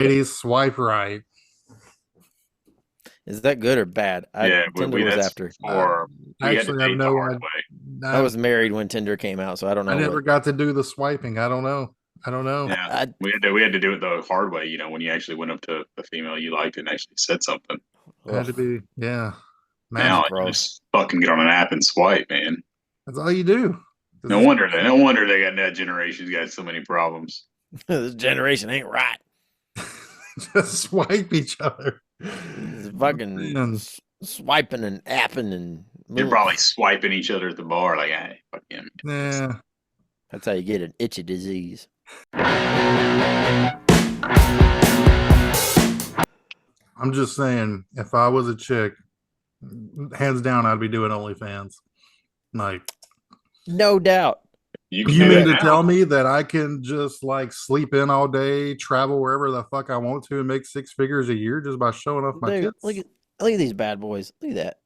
Ladies, swipe right. Is that good or bad? Yeah, Tinder was that's after. for we had to Actually, I have date the no hard idea. way. I was married when Tinder came out, so I don't I know never what. got to do the swiping. I don't know. I don't know. Yeah, I, we had to do it the hard way. When you actually went up to a female you liked and actually said something. I had to ugh, be, yeah, that's Now magic. you gross. just fucking get on an app and swipe, man. That's all you do. This No is wonder that. No wonder they got that generation's got so many problems. This generation ain't right. just swipe each other. It's Oh, fucking man. swiping and apping and You're ugh. probably swiping each other at the bar, like, hey, fuck him. Yeah. That's how you get an itchy disease. I'm just saying, if I was a chick, hands down, I'd be doing OnlyFans. Like, No doubt. You can you do mean that to tell now. me that I can just like sleep in all day, travel wherever the fuck I want to, and make six figures a year just by showing off my Dude, tits? look at these bad boys. Look at that.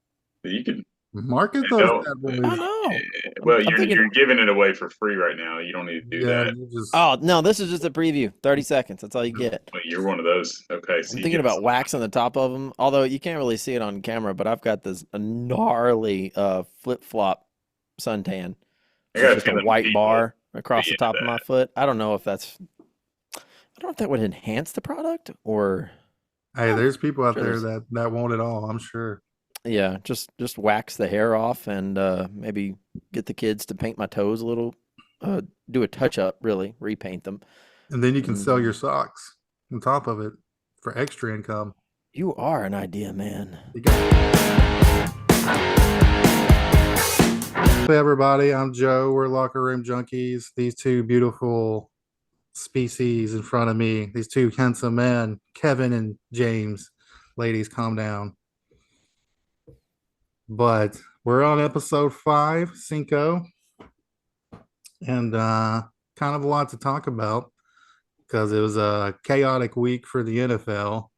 You can. Market You those know, bad I boys. know. well, I'm thinking. you're giving it away for free right now. You don't need to do Yeah, that. you just Oh no, this is just a preview. 30 seconds. That's all you get. Wait, you're one of those. Okay, so I'm you thinking get. about waxing the top of them. Although you can't really see it on camera, but I've got this gnarly flip flop suntan. I So it's got a just a feeling white people would bar across be the into top of my that. foot. I don't know if that's. I don't know if that would enhance the product or. hey, Oh, there's people out sure there there's. that want it all, I'm sure. Yeah, just wax the hair off and maybe get the kids to paint my toes a little. Do a touch up, really, repaint them. And then you can sell your And socks on top of it for extra income. you are an idea, man. You got Hey everybody, I'm Joe. We're Locker Room Junkies. These two beautiful species in front of me, these two handsome men, Kevin and James. Ladies, calm down. But we're on episode 5, Cinco, and kind of a lot to talk about because it was a chaotic week for the NFL.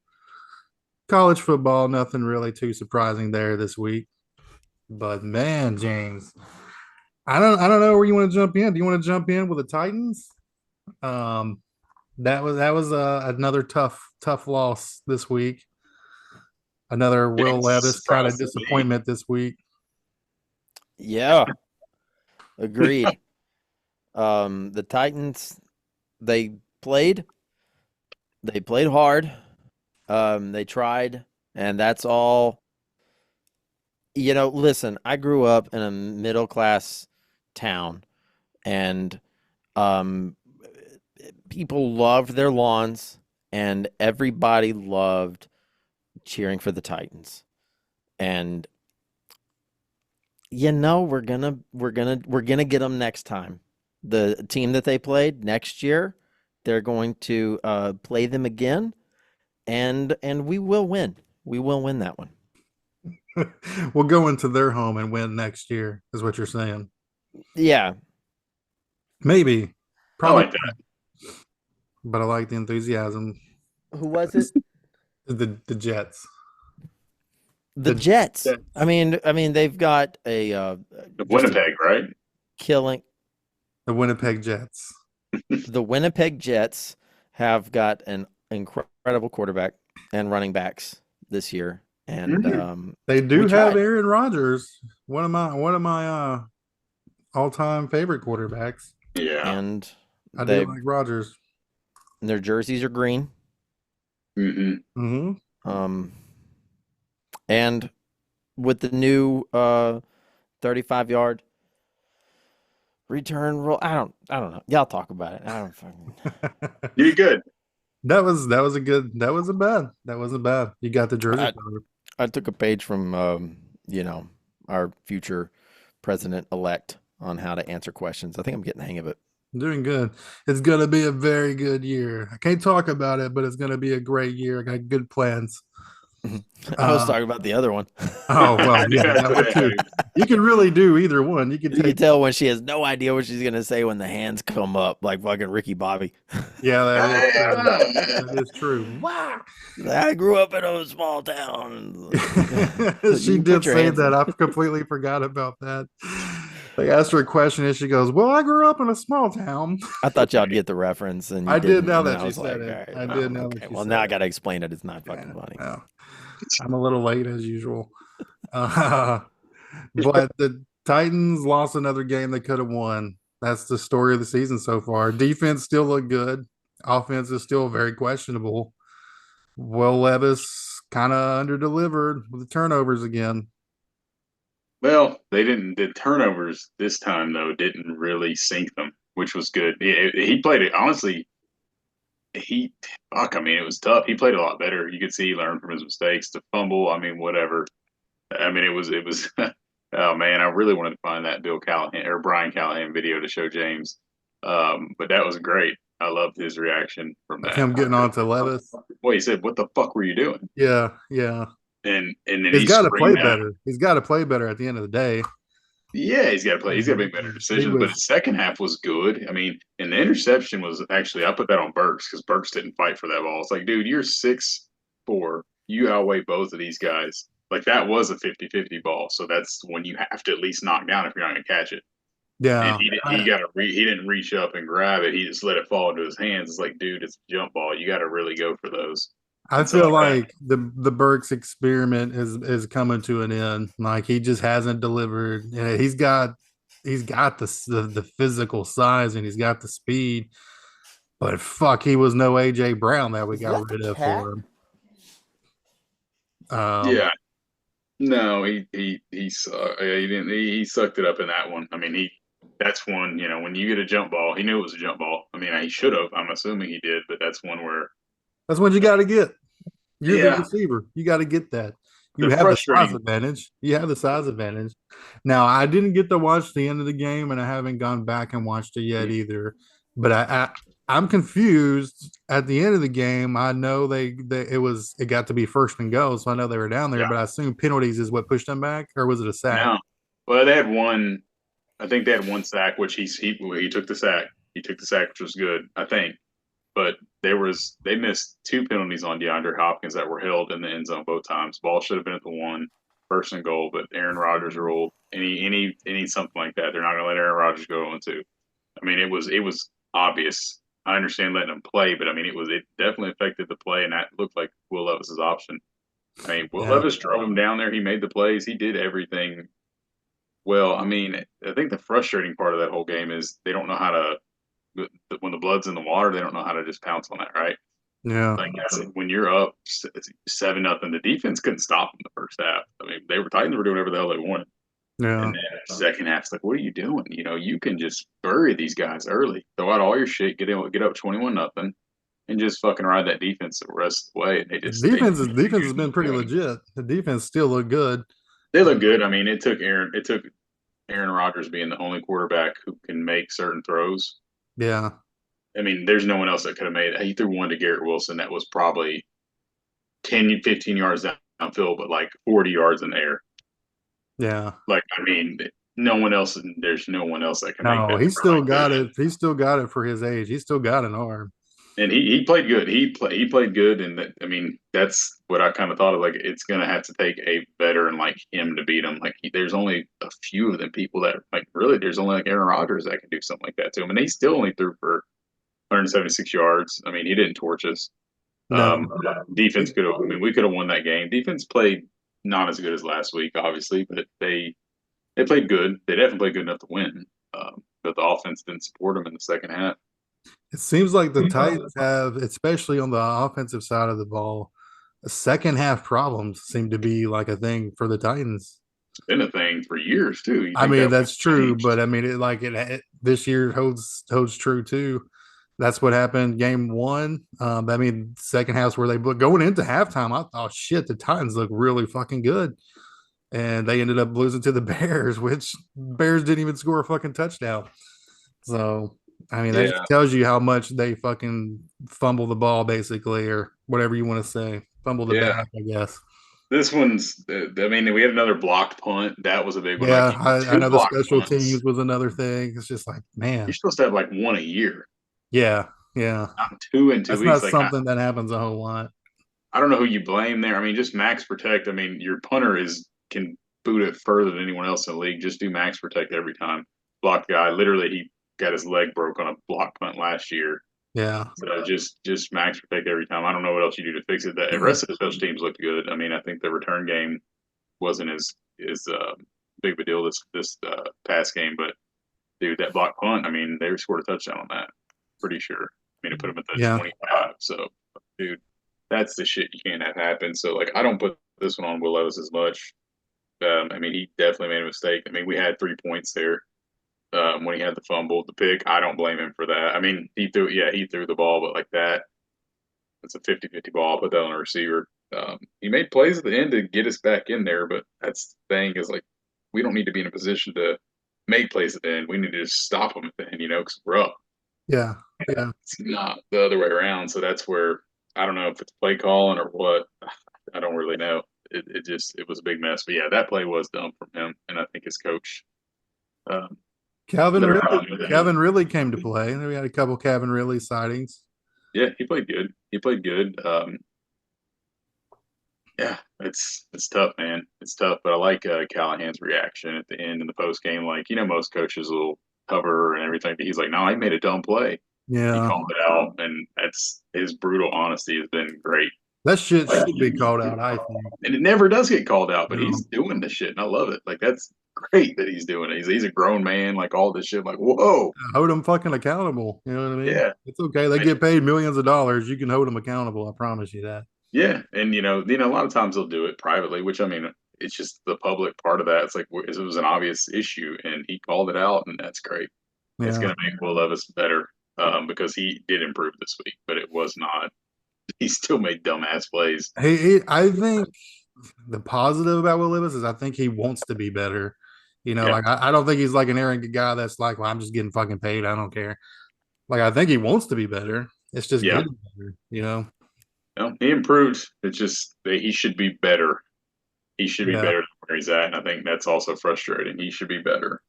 College football, nothing really too surprising there this week. But man, James, I don't know where you want to jump in. Do you want to jump in with the Titans? Um, that was another tough loss this week. Another Will Didn't Levis kind of surprise me. disappointment this week. Yeah, agreed. The Titans, they played, they played hard. They tried, and that's all. Listen, I grew up in a middle class town, and um, people loved their lawns, and everybody loved cheering for the Titans. And we're gonna get them next time. The team that they played next year, they're going to play them again, and we will win. We will win that one. We'll go into their home and win next year, is what you're saying. Yeah, Maybe, I probably, like that. but I like the enthusiasm. who was it? The Jets, The the Jets. Jets. I mean, they've got a The just a Winnipeg, right? killing. the Winnipeg Jets. The Winnipeg Jets have got an incredible quarterback and running backs this year, and Mhm. They we do have tried. Aaron Rodgers, one of my all-time favorite quarterbacks. Yeah. And I do they like Rodgers. their jerseys are green. Hmm. Hmm. Um, and with the new 35-yard return rule, I don't know. Y'all talk about it. I don't fucking. You did good. That was a good. That wasn't bad. You got the jersey I covered. I took a page from our future president elect on how to answer questions. I think I'm getting the hang of it. Doing good. It's gonna be a very good year. I can't talk about it, but it's gonna be a great year. I got good plans. I was Uh, talking about the other one. oh well, I knew yeah, that's that what one too. You can really do either one. You can You can take. tell when she has no idea what she's gonna say when the hands come up, like fucking Ricky Bobby. Yeah, that is true. That is true. Wow. I grew up in a small town. She You did put your say hands that. in. I completely forgot about that. They asked her a question and she goes, "Well, I grew up in a small town." I thought y'all'd get the reference and you I did didn't. now And then that I you was said like, all it. right, I did well, now that okay. you Well, said now I it. got to explain it. It's not Yeah, fucking funny. yeah. I'm a little late as usual. Uh, but the Titans lost another game they could have won. That's the story of the season so far. Defense still look good. Offense is still very questionable. Will Levis kind of underdelivered with the turnovers again. Well, they didn't. The turnovers this time though didn't really sink them, which was good. He played it honestly. He fuck. I mean, it was tough. He played a lot better. You could see he learned from his mistakes. To fumble, I mean, whatever. I mean, it was. Oh man, I really wanted to find that Bill Callahan or Brian Callahan video to show James. But that was great. I loved his reaction from Of that. him getting on to Levis. Well, he said, "What the fuck were you doing?" Yeah, yeah. And then He's he got to play screamed at him. better. He's got to play better at the end of the day. Yeah, he's got to play. He's got to And make better he decisions. But was his second half was good. I mean, and the interception was actually I put that on Burks because Burks didn't fight for that ball. It's like, dude, you're 6'4". You outweigh both of these guys. Like that was a 50-50 ball. So that's when you have to at least knock down if you're not going to catch it. And yeah. he didn't reach up and grab it. He just let it fall into his hands. It's like, dude, it's a jump ball. You got to really go for those. I And so feel like the Burks experiment is coming to an end. Like he just hasn't delivered. And he's got the physical size and he's got the speed. But fuck, he was no AJ Brown that we Is got that the rid of cat? for him. yeah, no, he didn't. He sucked it up in that one. I mean, that's one. You know, when you get a jump ball, he knew it was a jump ball. I mean, he should have. I'm assuming he did, but that's one where, That's what you got to get. You're the yeah, receiver. You got to get that. You the have the size frustrating. advantage. You have the size advantage. Now, I didn't get to watch the end of the game, and I haven't gone back and watched it yet either. But I'm confused. At the end of the game, I know it got to be first and go, so I know they were down there. Yeah, But I assume penalties is what pushed them back, or was it a sack? no. Well, they had one. I think they had one sack, which he took the sack. He took the sack, which was good, I think. But they missed two penalties on DeAndre Hopkins that were held in the end zone both times. Ball should have been at the one, first and goal, but Aaron Rodgers ruled any something like that. They're not going to let Aaron Rodgers go on two. I mean, it was obvious. I understand letting him play, but I mean, it definitely affected the play, and that looked like Will Levis's option. I mean, Will Yeah, Levis drove him down there. He made the plays. He did everything well. I mean, I think the frustrating part of that whole game is they don't know how to when the blood's in the water, they don't know how to just pounce on that, right? yeah, Like when you're up 7-0, the defense couldn't stop them the first half. I mean, Titans were doing whatever the hell they wanted, yeah. and then second half, it's like, what are you doing? You know, you can just bury these guys early, throw out all your shit, get up 21-0, and just fucking ride that defense the rest of the way. And they just Defense has been pretty legit. The defense still look good. they look good. I mean, it took Aaron Rodgers being the only quarterback who can make certain throws. Yeah, I mean, there's no one else that could have made it. He threw one to Garrett Wilson that was probably 10, 15 yards downfield, but like 40 yards in the air. yeah. Like, I mean, there's no one else that can make No, that he throw still like got that. it. He still got it for his age. He still got an arm. And he played good. He played good. And I mean, that's what I kind of thought of. Like, it's going to have to take a veteran like him to beat him. Like, there's only a few of them people that, like, really, there's only like Aaron Rodgers that can do something like that to him. And he still only threw for 176 yards. I mean, he didn't torch us. No, Defense could have. I mean, we could have won that game. Defense played not as good as last week, obviously, but they played good. They definitely played good enough to win. But the offense didn't support them in the second half. it seems like the Titans have, especially on the offensive side of the ball, second half problems seem to be like a thing for the Titans. It's been a thing for years too. You I think mean, that would that's true, change? but I mean, this year holds true too. That's what happened game one. I mean, second half's where but going into halftime, I thought, shit, the Titans look really fucking good. And they ended up losing to the Bears, which Bears didn't even score a fucking touchdown. So, I mean, that Yeah, just tells you how much they fucking fumble the ball, basically, or whatever you want to say. Fumble the yeah. bag, I guess. This one's. I mean, we had another blocked punt. That was a big one. Like Yeah, you I two know the blocked special teams punts. was another thing. It's just like, You're man, supposed to have like one a year, yeah, yeah. not two in two That's weeks. not Like something that happens a whole lot. I don't know who you blame there. I mean, just max protect. I mean, your punter is can boot it further than anyone else in the league. Just do max protect every time. blocked the guy. Literally, he got his leg broke on a block punt last year. Yeah. So just max protect every time. I don't know what else you do to fix it. The rest of the special teams looked good. I mean, I think the return game wasn't as big of a deal this past game, but dude, that block punt. I mean, they scored a touchdown on that. Pretty sure. I mean, it put them at the Yeah. 25. So, dude, that's the shit you can't have happen. So, like, I don't put this one on Will Levis as much. I mean, he definitely made a mistake. I mean, we had 3 points there when he had the fumble, the pick. I don't blame him for that. I mean, he threw the ball, but like that, it's a 50-50 ball. Put that on a receiver. He made plays at the end to get us back in there, but that's the thing is like we don't need to be in a position to make plays at the end. We need to just stop them at the end, because we're up. Yeah. Yeah. It's not the other way around. So that's where I don't know if it's play calling or what. I don't really know. It was a big mess. But yeah, that play was dumb from him, and I think his coach. Calvin really came to play. We had a couple Calvin Ridley sightings. Yeah, he played good. Yeah, it's tough, man. It's tough, but I like Callahan's reaction at the end in the post game. Like, most coaches will cover and everything, but he's like, "No, he made a dumb play." He Yeah. called it out, and that's his brutal honesty has been great. That shit should be called out, I think. And it never does get called out, but No. he's doing this shit, and I love it. Like that's great that he's doing it. He's a grown man, like all this shit. Like, whoa, Hold them fucking accountable. You know what I mean? Yeah. It's okay. They get paid millions of dollars. You can hold them accountable. I promise you that. yeah. And a lot of times they'll do it privately, which I mean, it's just the public part of that. It's like it was an obvious issue, and he called it out, and that's great. It's Yeah. going to make Will Levis better because he did improve this week, but it was not. He still made dumbass plays. I think the positive about Will Levis is I think he wants to be better. Yeah. Like I don't think he's like an arrogant guy that's like, well, I'm just getting fucking paid. I don't care. Like I think he wants to be better. It's just Yeah. getting better. No, he improved. It's just that he should be better. He should be Yeah. better than where he's at, and I think that's also frustrating. He should be better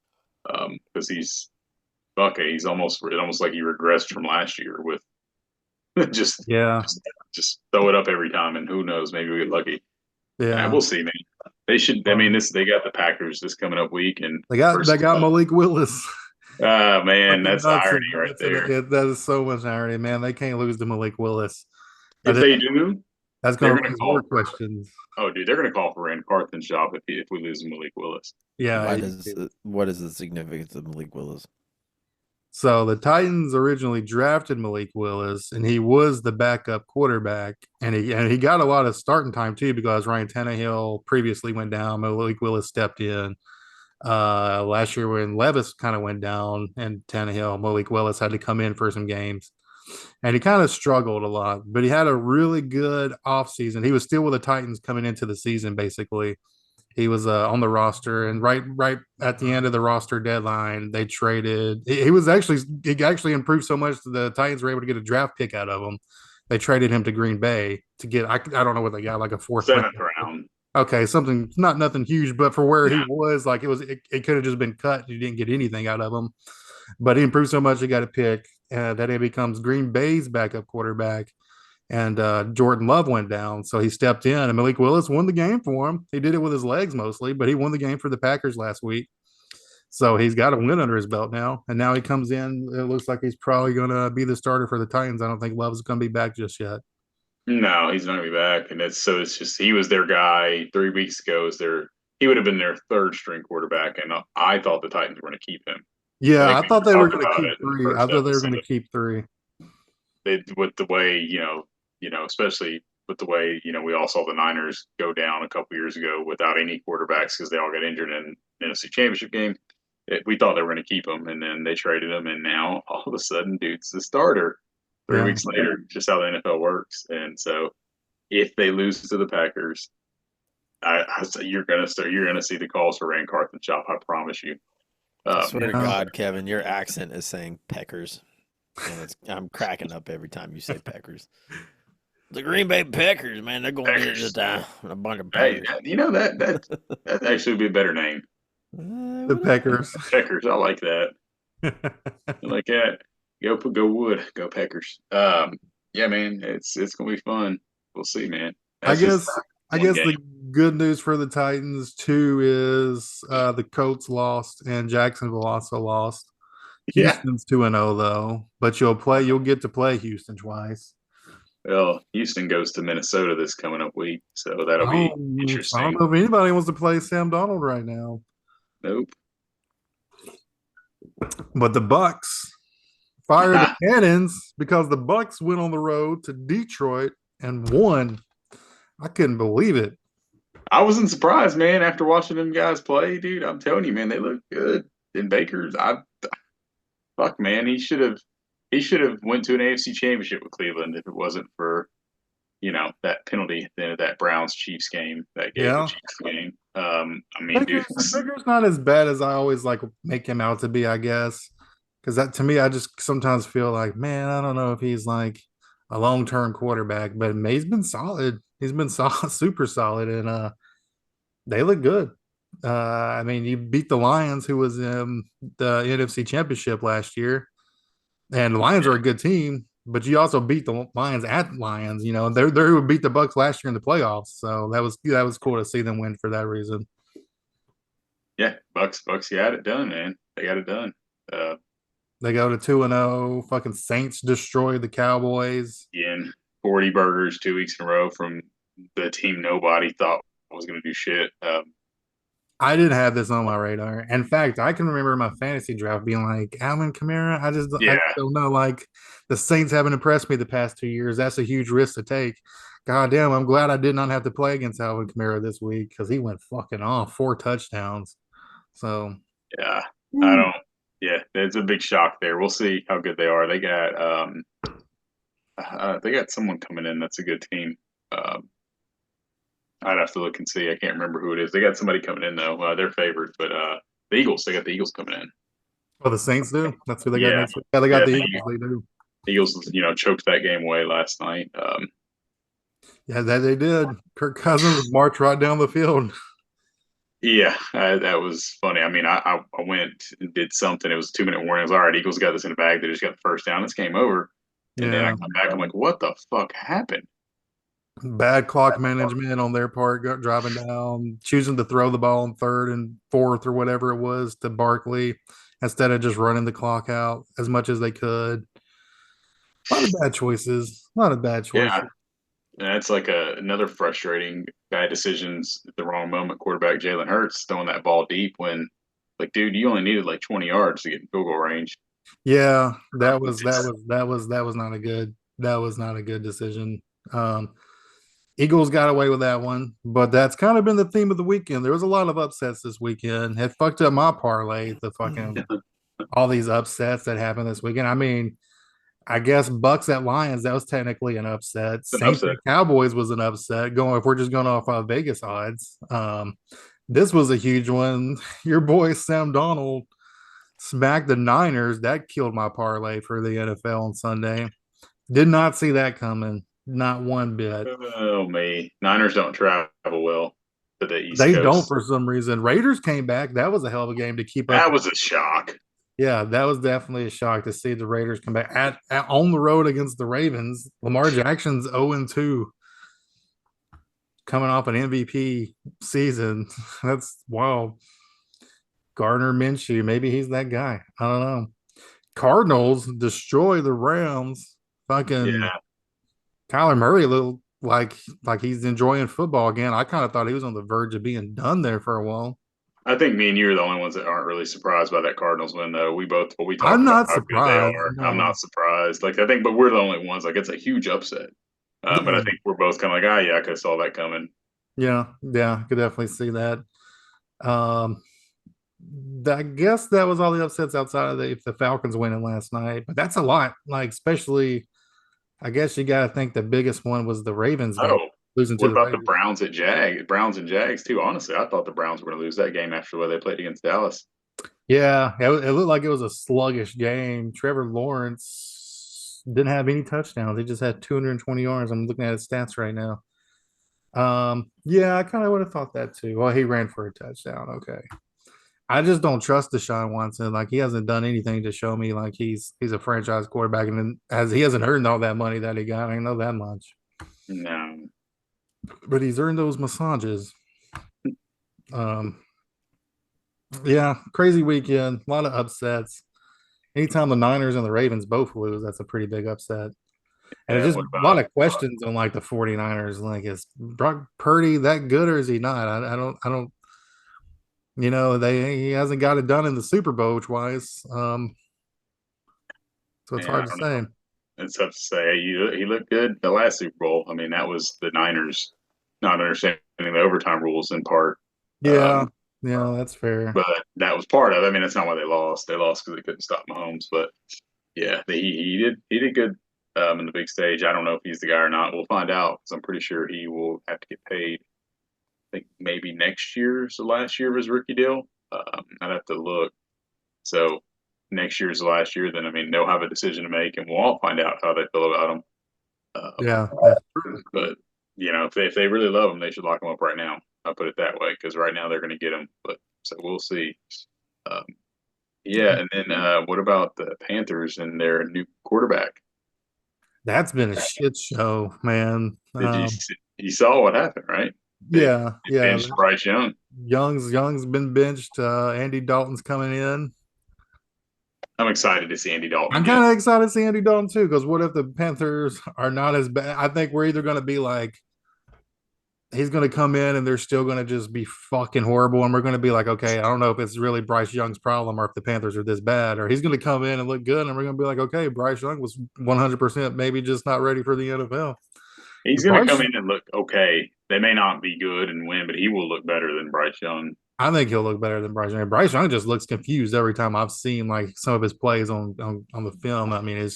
because he's okay. He's almost like he regressed from last year with just Yeah. just throw it up every time, and who knows? Maybe we get lucky. Yeah. We'll see, man. They should. I mean, they got the Packers this coming up week, and They got Malik Willis. man, that's the Fucking irony nuts. right there. That is so much irony, man. They can't lose to Malik Willis. If they do, that's going they're to gonna raise call more questions. Oh, dude, they're going to call for Rand Carthen's job if we lose Malik Willis. Yeah. What is the significance of Malik Willis? So the Titans originally drafted Malik Willis, and he was the backup quarterback, and he got a lot of starting time too because Ryan Tannehill previously went down. Malik Willis stepped in. Last year when Levis kind of went down and Tannehill, Malik Willis had to come in for some games. And he kind of struggled a lot, but he had a really good offseason. He was still with the Titans coming into the season, basically. He was on the roster, and right at the end of the roster deadline, they traded. He actually improved so much that the Titans were able to get a draft pick out of him. They traded him to Green Bay to get. I don't know what they got, like a seventh round. Okay, something nothing huge, but for where he was, like it could have just been cut. You didn't get anything out of him, but he improved so much. He got a pick. That he becomes Green Bay's backup quarterback, and Jordan Love went down, so he stepped in, and Malik Willis won the game for him. He did it with his legs mostly, but he won the game for the Packers last week. So he's got a win under his belt now, and now he comes in. It looks like he's probably going to be the starter for the Titans. I don't think Love's going to be back just yet. No, he's not going to be back, and it's just he was their guy 3 weeks ago. He would have been their third string quarterback, and I thought the Titans were going to keep him. Yeah, I thought they were going to keep three. I thought they were going to keep three. With the way especially with the way we all saw the Niners go down a couple years ago without any quarterbacks because they all got injured in the NFC Championship game. We thought they were going to keep him, and then they traded him, and now all of a sudden, dude's the starter. 3 weeks later, just how the NFL works. And so, if they lose to the Packers, you're gonna see the calls for Rand Carthen's job. I promise you. I swear to God, Kevin, your accent is saying Peckers, and I'm cracking up every time you say Peckers. The Green Bay Packers, man, they're going to get a bunch of Packers. Hey, that actually would be a better name. The Packers. Packers, I like that. I like that. Go Wood, go Packers. Yeah, man, it's gonna be fun. We'll see, man. I guess the good news for the Titans. Two is the Colts lost and Jacksonville also lost. Yeah. Houston's 2-0 though, but you'll get to play Houston twice. Well, Houston goes to Minnesota this coming up week, so that'll Oh, be I don't interesting. know if anybody wants to play Sam Donald right now. Nope. But the Bucks fired the cannons because the Bucks went on the road to Detroit and won. I couldn't believe it. I wasn't surprised, man, after watching them guys play, dude. I'm telling you, man, they look good. And Baker's, fuck, man, he should have went to an AFC Championship with Cleveland if it wasn't for that penalty at the end of that Browns Chiefs game that gave the Yeah. Chiefs the game. I mean, dude, Baker's not as bad as I always like make him out to be, I guess. Because that to me, I just sometimes feel like, man, I don't know if he's like a long-term quarterback, but he's been solid. He's been solid, super solid, and they look good. I mean, you beat the Lions, who was in the NFC Championship last year, and the Lions are a good team. But you also beat the Lions at Lions. You know, they're who beat the Bucks last year in the playoffs. So that was cool to see them win for that reason. yeah, Bucks, you had it done, man. They got it done. Uh, They go to 2-0. Fucking Saints destroy the Cowboys. Again, 40 burgers 2 weeks in a row from the team nobody thought was going to do shit. I didn't have this on my radar. In fact, I can remember my fantasy draft being like Alvin Kamara. I Yeah, don't know. Like the Saints haven't impressed me the past 2 years. That's a huge risk to take. God damn, I'm glad I did not have to play against Alvin Kamara this week because he went fucking off 4 touchdowns. So yeah. I don't. Yeah, it's a big shock there. We'll see how good they are. They got someone coming in that's a good team. Um, I'd have to look and see. I can't remember who it is. They got somebody coming in though. They're favored, but the Eagles. They got the Eagles coming in. well, the Saints do. That's who they got Yeah, next week. Yeah, they got yeah. the The Eagles. They do. Eagles, choked that game away last night. Yeah, that they did. Kirk Cousins marched right down the field. Yeah, that was funny. I mean, I went and did something. It was a 2 minute warning. I was all right. Eagles got this in the bag. They just got the first down. This game over. And then I Yeah. come back. I'm like, what the fuck happened? Bad clock management on their part, driving down, choosing to throw the ball in third and fourth or whatever it was to Barkley instead of just running the clock out as much as they could. A lot of bad choices. A lot of bad Yeah, choices. and that's like another frustrating bad decisions at the wrong moment. Quarterback Jalen Hurts throwing that ball deep when, like, dude, you only needed like 20 yards to get in field goal range. Yeah, that was not a good decision. Eagles got away with that one, but that's kind of been the theme of the weekend. There was a lot of upsets this weekend. It fucked up my parlay, the fucking all these upsets that happened this weekend. I mean, I guess Bucks at Lions, that was technically an upset. It's an Saints upset. at Cowboys was an upset. Going if we're just going off Vegas odds. This was a huge one. Your boy Sam Donald smacked the Niners. That killed my parlay for the NFL on Sunday. Did not see that coming. Not one bit. Oh me, Niners don't travel well to the East They don't Coast. for some reason. Raiders came back. That was a hell of a game to keep up. That was a shock. Yeah, that was definitely a shock to see the Raiders come back on the road against the Ravens. Lamar Jackson's 0-2 coming off an MVP season. That's wild. Gardner Minshew, maybe he's that guy. I don't know. Cardinals destroy the Rams. Fucking Yeah, Kyler Murray looked like he's enjoying football again. I kind of thought he was on the verge of being done there for a while. I think me and you are the only ones that aren't really surprised by that Cardinals win, though. We talked I'm about not how good they surprised. are. I'm No. not surprised. Like I think, but we're the only ones. Like it's a huge upset. But Yeah. I think we're both kind of like, ah, yeah, I could have saw that coming. Yeah, I could definitely see that. Um, I guess that was all the upsets outside of the Falcons winning last night, but that's a lot. Like, especially, I guess you got to think the biggest one was the Ravens game, Oh, losing to what the about the Raiders. Browns and Jags too? Honestly, I thought the Browns were going to lose that game after the way they played against Dallas. Yeah, it looked like it was a sluggish game. Trevor Lawrence didn't have any touchdowns. He just had 220 yards. I'm looking at his stats right now. Yeah, I kind of would have thought that too. Well, he ran for a touchdown. Okay. I just don't trust Deshaun Watson. Like he hasn't done anything to show me like he's a franchise quarterback, and then as he hasn't earned all that money that he got, I know that much. No, but he's earned those massages. Um, yeah, crazy weekend. A lot of upsets. Anytime the Niners and the Ravens both lose, that's a pretty big upset. And it's Yeah. just What a lot about of questions on like the 49ers. Like, is Brock Purdy that good or is he not? I don't, he hasn't got it done in the Super Bowl twice. So it's yeah? I hard to don't say. know. It's tough to say. He looked good the last Super Bowl. I mean, that was the Niners not understanding the overtime rules in part. Yeah, Um, yeah, that's fair. but that was part of it. I mean, that's not why they lost. They lost because they couldn't stop Mahomes. But yeah, he did good in the big stage. I don't know if he's the guy or not. We'll find out because I'm pretty sure he will have to get paid. I think maybe next year's the last year of his rookie deal. I'd have to look. So next year's the last year. Then I mean they'll have a decision to make, and we'll all find out how they feel about him. Yeah, that's But if they really love him, they should lock him up right now. I'll put it that way because right now they're going to get him. But so we'll see. Um, yeah, true. and then what about the Panthers and their new quarterback? That's been a shit show, man. Did you saw what happened, right? Yeah, They yeah. benched Bryce Young. Young's been benched. Andy Dalton's coming in. I'm excited to see Andy Dalton I'm again. kind of excited to see Andy Dalton too, because what if the Panthers are not as bad? I think we're either going to be like he's going to come in and they're still going to just be fucking horrible, and we're going to be like, okay, I don't know if it's really Bryce Young's problem or if the Panthers are this bad, or he's going to come in and look good, and we're going to be like, okay, Bryce Young was 100% maybe just not ready for the NFL. He's going to come Bryce, in and look okay. They may not be good and win, but he will look better than Bryce Young. I think he'll look better than Bryce Young. Bryce Young just looks confused every time I've seen like some of his plays on the film. I mean,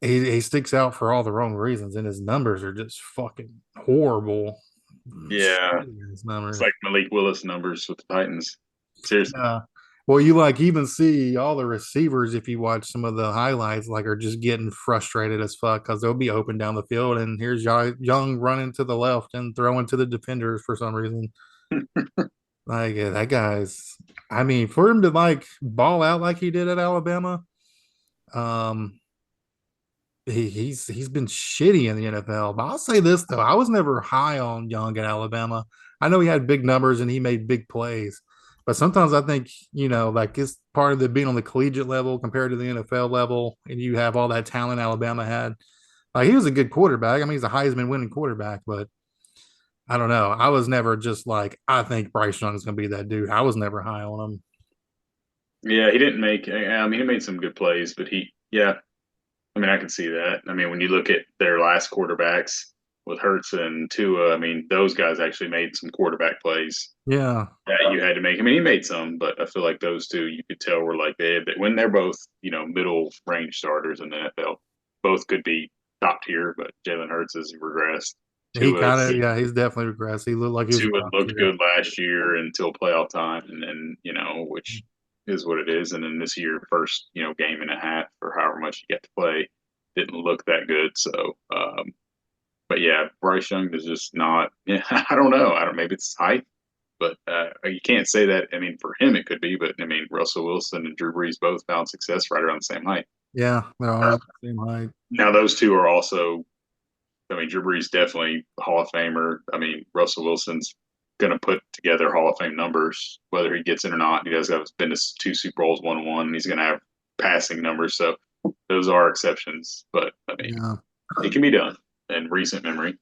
he sticks out for all the wrong reasons, and his numbers are just fucking horrible. Yeah, His it's numbers. like Malik Willis numbers with the Titans. Seriously. Yeah. Well, you like even see all the receivers if you watch some of the highlights, like are just getting frustrated as fuck because they'll be open down the field, and here's Young running to the left and throwing to the defenders for some reason. Like that guy's, I mean, for him to like ball out like he did at Alabama, um, he's been shitty in the NFL. But I'll say this though, I was never high on Young at Alabama. I know he had big numbers and he made big plays, but sometimes I think like it's part of the being on the collegiate level compared to the NFL level, and you have all that talent Alabama had. Like he was a good quarterback. I mean, he's a Heisman winning quarterback, but I don't know. I was never just like I think Bryce Young is going to be that dude. I was never high on him. Yeah, he didn't make. I mean, he made some good plays, but yeah. I mean, I can see that. I mean, when you look at their last quarterbacks with Hurts and Tua, I mean, those guys actually made some quarterback plays Yeah, that you had to make. I mean, he made some, but I feel like those two you could tell were like when they're both middle range starters in the NFL, both could be top tier, but Jalen Hurts has regressed. he Tua kind of he's definitely regressed. He looked like he was Tua top looked tier. good last year until playoff time, and then which is what it is. And then this year, first game and a half or however much he got to play, didn't look that good. So, but yeah, Bryce Young is just not. Yeah, I don't know. I don't. Maybe it's height, but you can't say that. I mean, for him it could be, but I mean, Russell Wilson and Drew Brees both found success right around the same height. Yeah, they're all the same height. Now those two are also I mean, Drew Brees definitely Hall of Famer. I mean, Russell Wilson's going to put together Hall of Fame numbers, whether he gets in or not. He does have been to two Super Bowls, won one, and he's going to have passing numbers. So those are exceptions, but I mean, Yeah. it can be done in recent memory.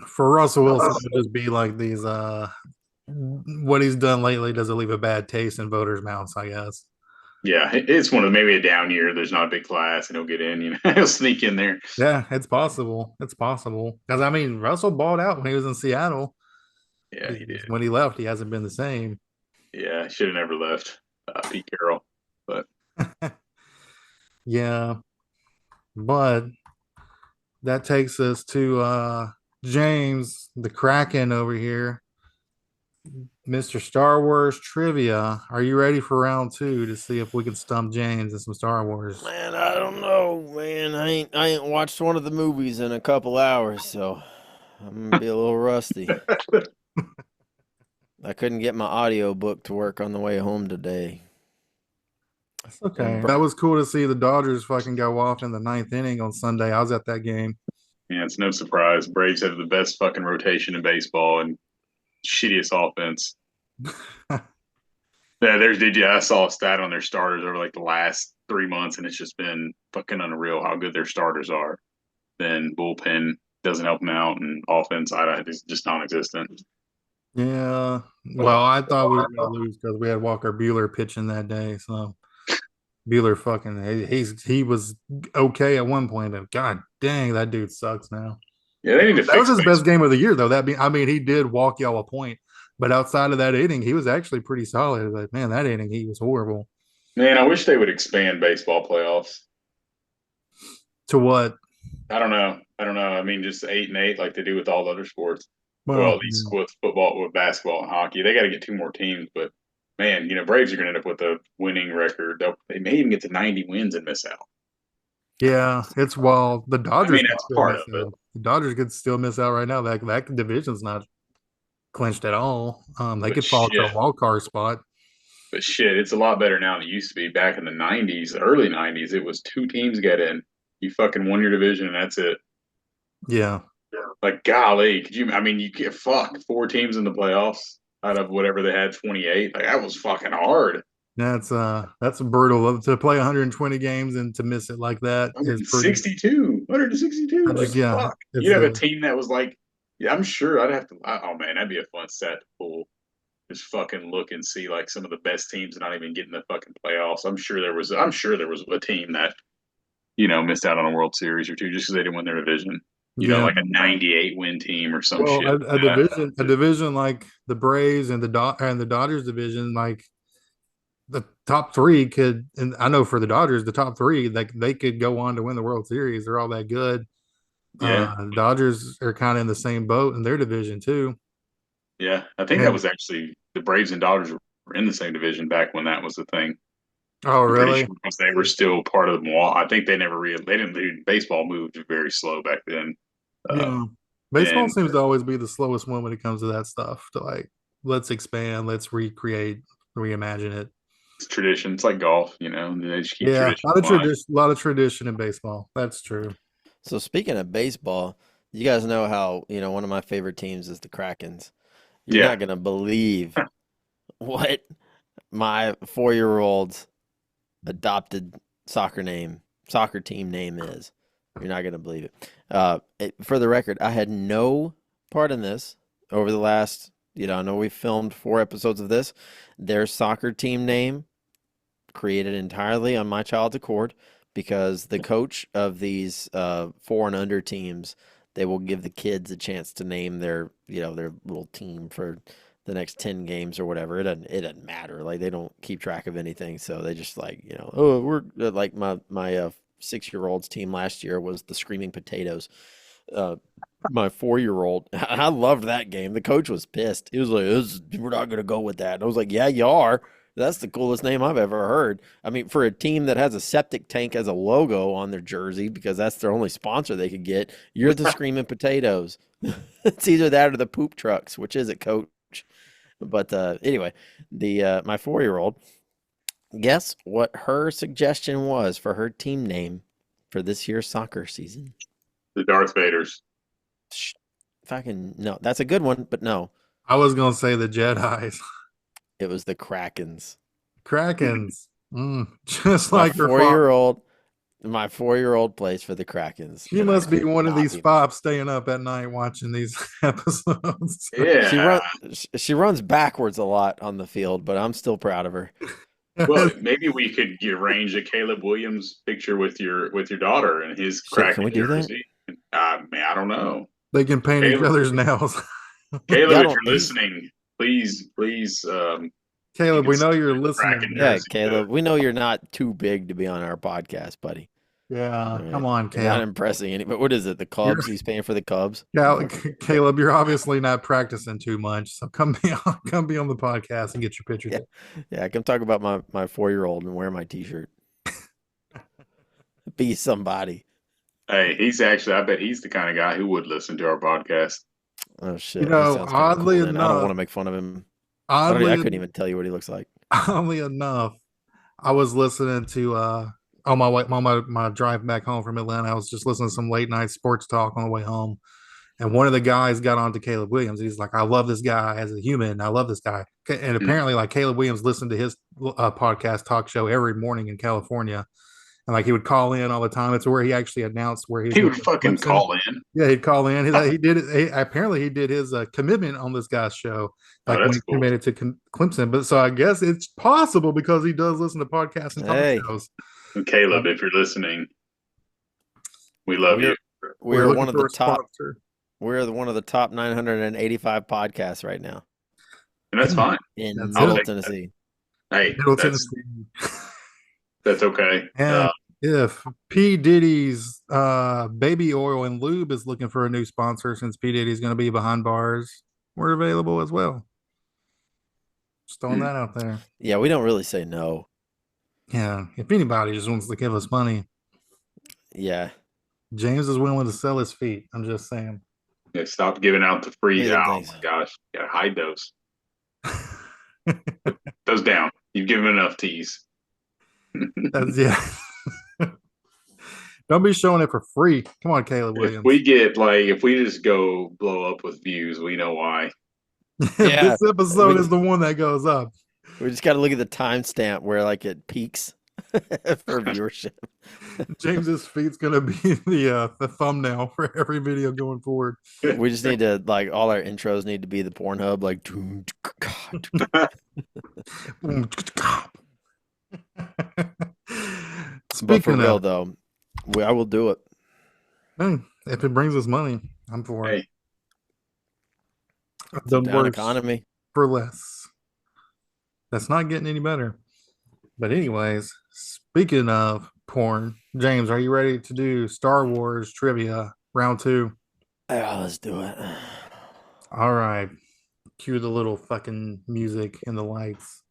For Russell Wilson to just be like these what he's done lately doesn't leave a bad taste in voters' mouths, I guess. Yeah, it's one of maybe a down year. There's not a big class, and he'll get in. He'll sneak in there. Yeah, it's possible. It's possible. Because I mean, Russell balled out when he was in Seattle. Yeah, he did. When he left, he hasn't been the same. Yeah, should have never left Pete Carroll, but Yeah, but that takes us to James, the Kraken over here. Mr. Star Wars trivia. Are you ready for round two to see if we can stump James in some Star Wars? Man, I don't know, man. I ain't watched one of the movies in a couple hours, so I'm gonna be a little rusty. I couldn't get my audio book to work on the way home today. That's okay. That was cool to see the Dodgers fucking go off in the ninth inning on Sunday. I was at that game. Yeah, it's no surprise. Braves have the best fucking rotation in baseball and shittiest offense. Yeah, I saw a stat on their starters over like the last 3 months, and it's just been fucking unreal how good their starters are. Then bullpen doesn't help them out, and offense, it's just non-existent. Yeah. Well, I thought we were gonna lose because we had Walker Bueller pitching that day. So Bueller he was okay at one point, but god dang, that dude sucks now. Yeah, they need to That was fix his best baseball. game of the year, though. He did walk y'all a point, but outside of that inning, he was actually pretty solid. But man, that inning he was horrible. Man, I wish they would expand baseball playoffs. To what? I don't know. I mean, just 8-8 like they do with all other sports. Well, Well, at least with football, with basketball and hockey, they got to get 2 more teams. But man, Braves are going to end up with a winning record. They may even get to 90 wins and miss out. yeah, it's well the I Dodgers mean, could that's still part miss of it. out. The Dodgers could still miss out right now. That division's not clinched at all. They But could fall to shit, a wild card spot. it's a lot better now than it used to be. Back in the '90s, the early '90s, it was 2 teams get in. You fucking won your division, and that's it. Yeah, Like, golly, could you? I mean, you get 4 teams in the playoffs out of whatever they had, 28. Like, that was fucking hard. that's brutal to play 120 games and to miss it like that is pretty. 162, 162. I Like, just yeah, fuck. it's You'd have a team that was like, yeah, I'm sure I'd have to. Oh man, that'd be a fun set to pull. Just fucking look and see like some of the best teams not even getting the fucking playoffs. I'm sure there was a team that missed out on a World Series or two just because they didn't win their division. yeah. Like a 98 win team or some Well, shit. a division like the Braves and the Dodgers division, like the top three could, and I know for the Dodgers, the top three, like they could go on to win the World Series. They're all that good. Yeah, The Dodgers are kind of in the same boat in their division too. yeah. I think that And was actually the Braves and Dodgers were in the same division back when that was the thing. oh, I'm pretty really? sure because they were still part of the Milwaukee. I think they never really they didn't. Baseball moved very slow back then. Yeah. Baseball And seems to always be the slowest one when it comes to that stuff. To like, let's expand, let's recreate, reimagine it. it's tradition. It's like golf, they just keep Yeah, tradition alive. a lot of tradition in baseball. That's true. So speaking of baseball, you guys know how, one of my favorite teams is the Krakens. You're Yeah. not gonna believe what my 4-year-old's adopted soccer team name is. You're not gonna believe it. For the record, I had no part in this over the last, I know we filmed 4 episodes of this. Their soccer team name created entirely on my child's accord because the coach of these 4 and under teams, they will give the kids a chance to name their little team for the next 10 games or whatever. It doesn't matter. Like they don't keep track of anything. So they just like, oh, we're like my 6-year-old's team last year was the Screaming Potatoes. My 4-year-old, I loved that game. The coach was pissed. He was like, we're not going to go with that. And I was like, yeah, you are. That's the coolest name I've ever heard. I mean, for a team that has a septic tank as a logo on their jersey, because that's their only sponsor they could get, you're the Screaming Potatoes. It's either that or the Poop Trucks. Which is it, coach? But anyway, the my 4-year-old, guess what her suggestion was for her team name for this year's soccer season? The Darth Vaders. Fucking no. That's a good one, but no. I was gonna say the Jedi's, It was the Krakens. Krakens, just My like her father. 4-year-old, my 4-year-old plays for the Krakens. She and I must be could one of not these be- fops staying up at night watching these episodes. Yeah. She runs backwards a lot on the field, but I'm still proud of her. Well, maybe we could arrange a Caleb Williams picture with your daughter and his Shit, can Kraken we do that? jersey. Man, I don't know. They can paint each Caleb, other's nails. Caleb, Y'all if don't- you're listening, please, Caleb, you we can know send you're the listening. Kraken Yeah, jersey. Caleb, we know you're not too big to be on our podcast, buddy. Yeah, All right. come on, You're not Caleb. impressing any. But what is it? The Cubs? He's paying for the Cubs. Caleb, you're obviously not practicing too much, so come be on the podcast and get your picture. Yeah. Yeah, I can talk about my 4-year-old and wear my T-shirt. Be somebody. Hey, I bet he's the kind of guy who would listen to our podcast. Oh shit! You He know, sounds kinda oddly cool, then. I don't enough- want to make fun of him. I Oddly, couldn't even tell you what he looks like. oddly enough, I was listening to on my way on my drive back home from Atlanta, I was just listening to some late night sports talk on the way home. And one of the guys got on to Caleb Williams. He's like, I love this guy as a human. I love this guy. And apparently, like Caleb Williams listened to his podcast talk show every morning in California. And like he would call in all the time. It's where he actually announced where he was He going would to fucking Clemson. call in. Yeah, he'd call in. He did it. Apparently, he did his commitment on this guy's show, like when That's he cool. committed to Clemson. But so I guess it's possible because he does listen to podcasts and talk Hey. shows. And Caleb, if you're listening, we love you. We're looking one of for the a top. sponsor. We're one of the top 985 podcasts right now And that's fine. in That's Middle it. Tennessee. Hey, Middle that's Tennessee. okay. And if P. Diddy's baby oil and lube is looking for a new sponsor, since P. Diddy's going to be behind bars, we're available as well. Just throwing that out there. Yeah, we don't really say no. Yeah, if anybody just wants to give us money, Yeah. James is willing to sell his feet. I'm just saying. Yeah, stop giving out the free. Look at Oh them my things. gosh, gotta hide those. Those down. You've given enough tease. That's yeah. Don't be showing it for free. Come on, Caleb Williams. If we just go blow up with views, we know why. Yeah, this episode is the one that goes up. We just got to look at the timestamp where like it peaks for viewership. James's feet's gonna be the thumbnail for every video going forward. We just need to like all our intros need to be the Pornhub like. But for real though, I will do it. If it brings us money, I'm for it. It's a down economy for less. That's not getting any better. But anyways, speaking of porn, James, are you ready to do Star Wars trivia round 2? Yeah, let's do it. All right. Cue the little fucking music and the lights.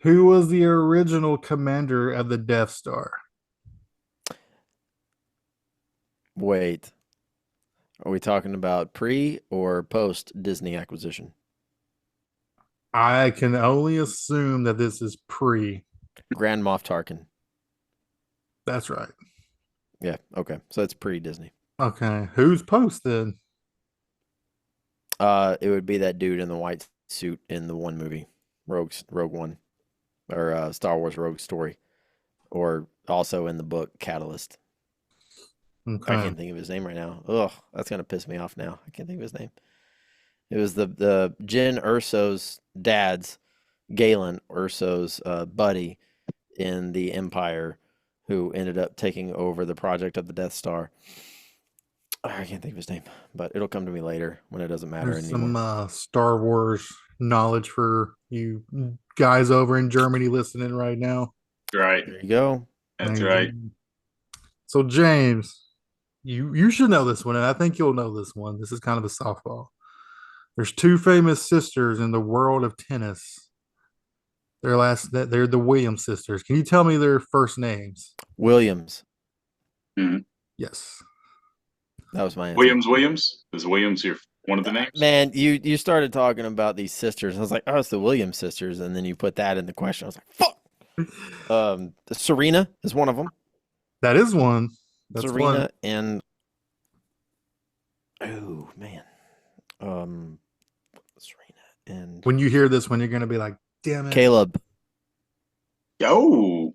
Who was the original commander of the Death Star? Wait. Are we talking about pre or post Disney acquisition? I can only assume that this is pre. Grand Moff Tarkin. That's right. Yeah, okay. So it's pre-Disney. Okay. Who's post then? It would be that dude in the white suit in the one movie, Rogue One, or Star Wars Rogue Story, or also in the book Catalyst. Okay. I can't think of his name right now. Ugh, that's gonna piss me off now. I can't think of his name. It was the Jyn Erso's dad's, Galen Erso's buddy in the Empire, who ended up taking over the project of the Death Star. I can't think of his name, but it'll come to me later when it doesn't matter There's anymore. some Star Wars knowledge for you guys over in Germany listening right now. Right. There you go. That's right. So James, you should know this one, and I think you'll know this one. This is kind of a softball. There's 2 famous sisters in the world of tennis. They're the Williams sisters. Can you tell me their first names? Williams. Mm-hmm. Yes. That was my answer. Williams? Is Williams one of the names? Man, you started talking about these sisters. I was like, oh, it's the Williams sisters. And then you put that in the question. I was like, fuck. Serena is one of them. That is one. That's Serena one. and oh man. Serena and when you hear this one, you're gonna be like, damn it. Caleb. Yo.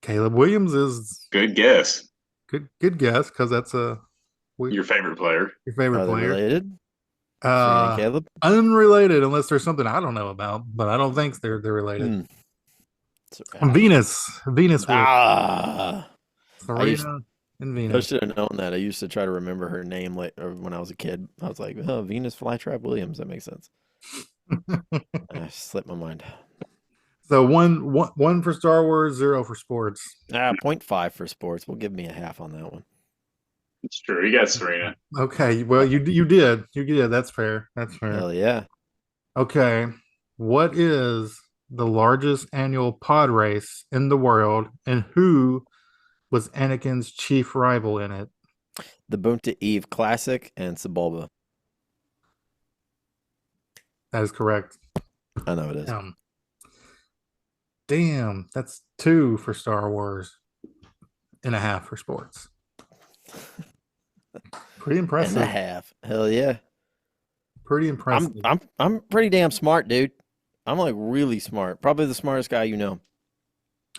Caleb Williams is good guess. Good guess, because that's your favorite player. Your favorite player. Related? Serena and Caleb? Unrelated, unless there's something I don't know about, but I don't think they're related. Venus. Venus. Serena and Venus. I should have known that. I used to try to remember her name when I was a kid. I was like, oh, Venus Flytrap Williams. That makes sense. I slipped my mind. So one for Star Wars, 0 for sports. 0.5 for sports. We'll give me a half on that one. It's true. You got Serena. Okay. Well, you did. You did. That's fair. That's fair. Hell yeah. Okay. What is the largest annual pod race in the world, and who was Anakin's chief rival in it? The Boonta Eve Classic and Sebulba. That is correct. I know it is. Damn, that's 2 for Star Wars. and a half for sports. Pretty And impressive. a half. Hell yeah. Pretty impressive. I'm pretty damn smart, dude. I'm like really smart. Probably the smartest guy you know.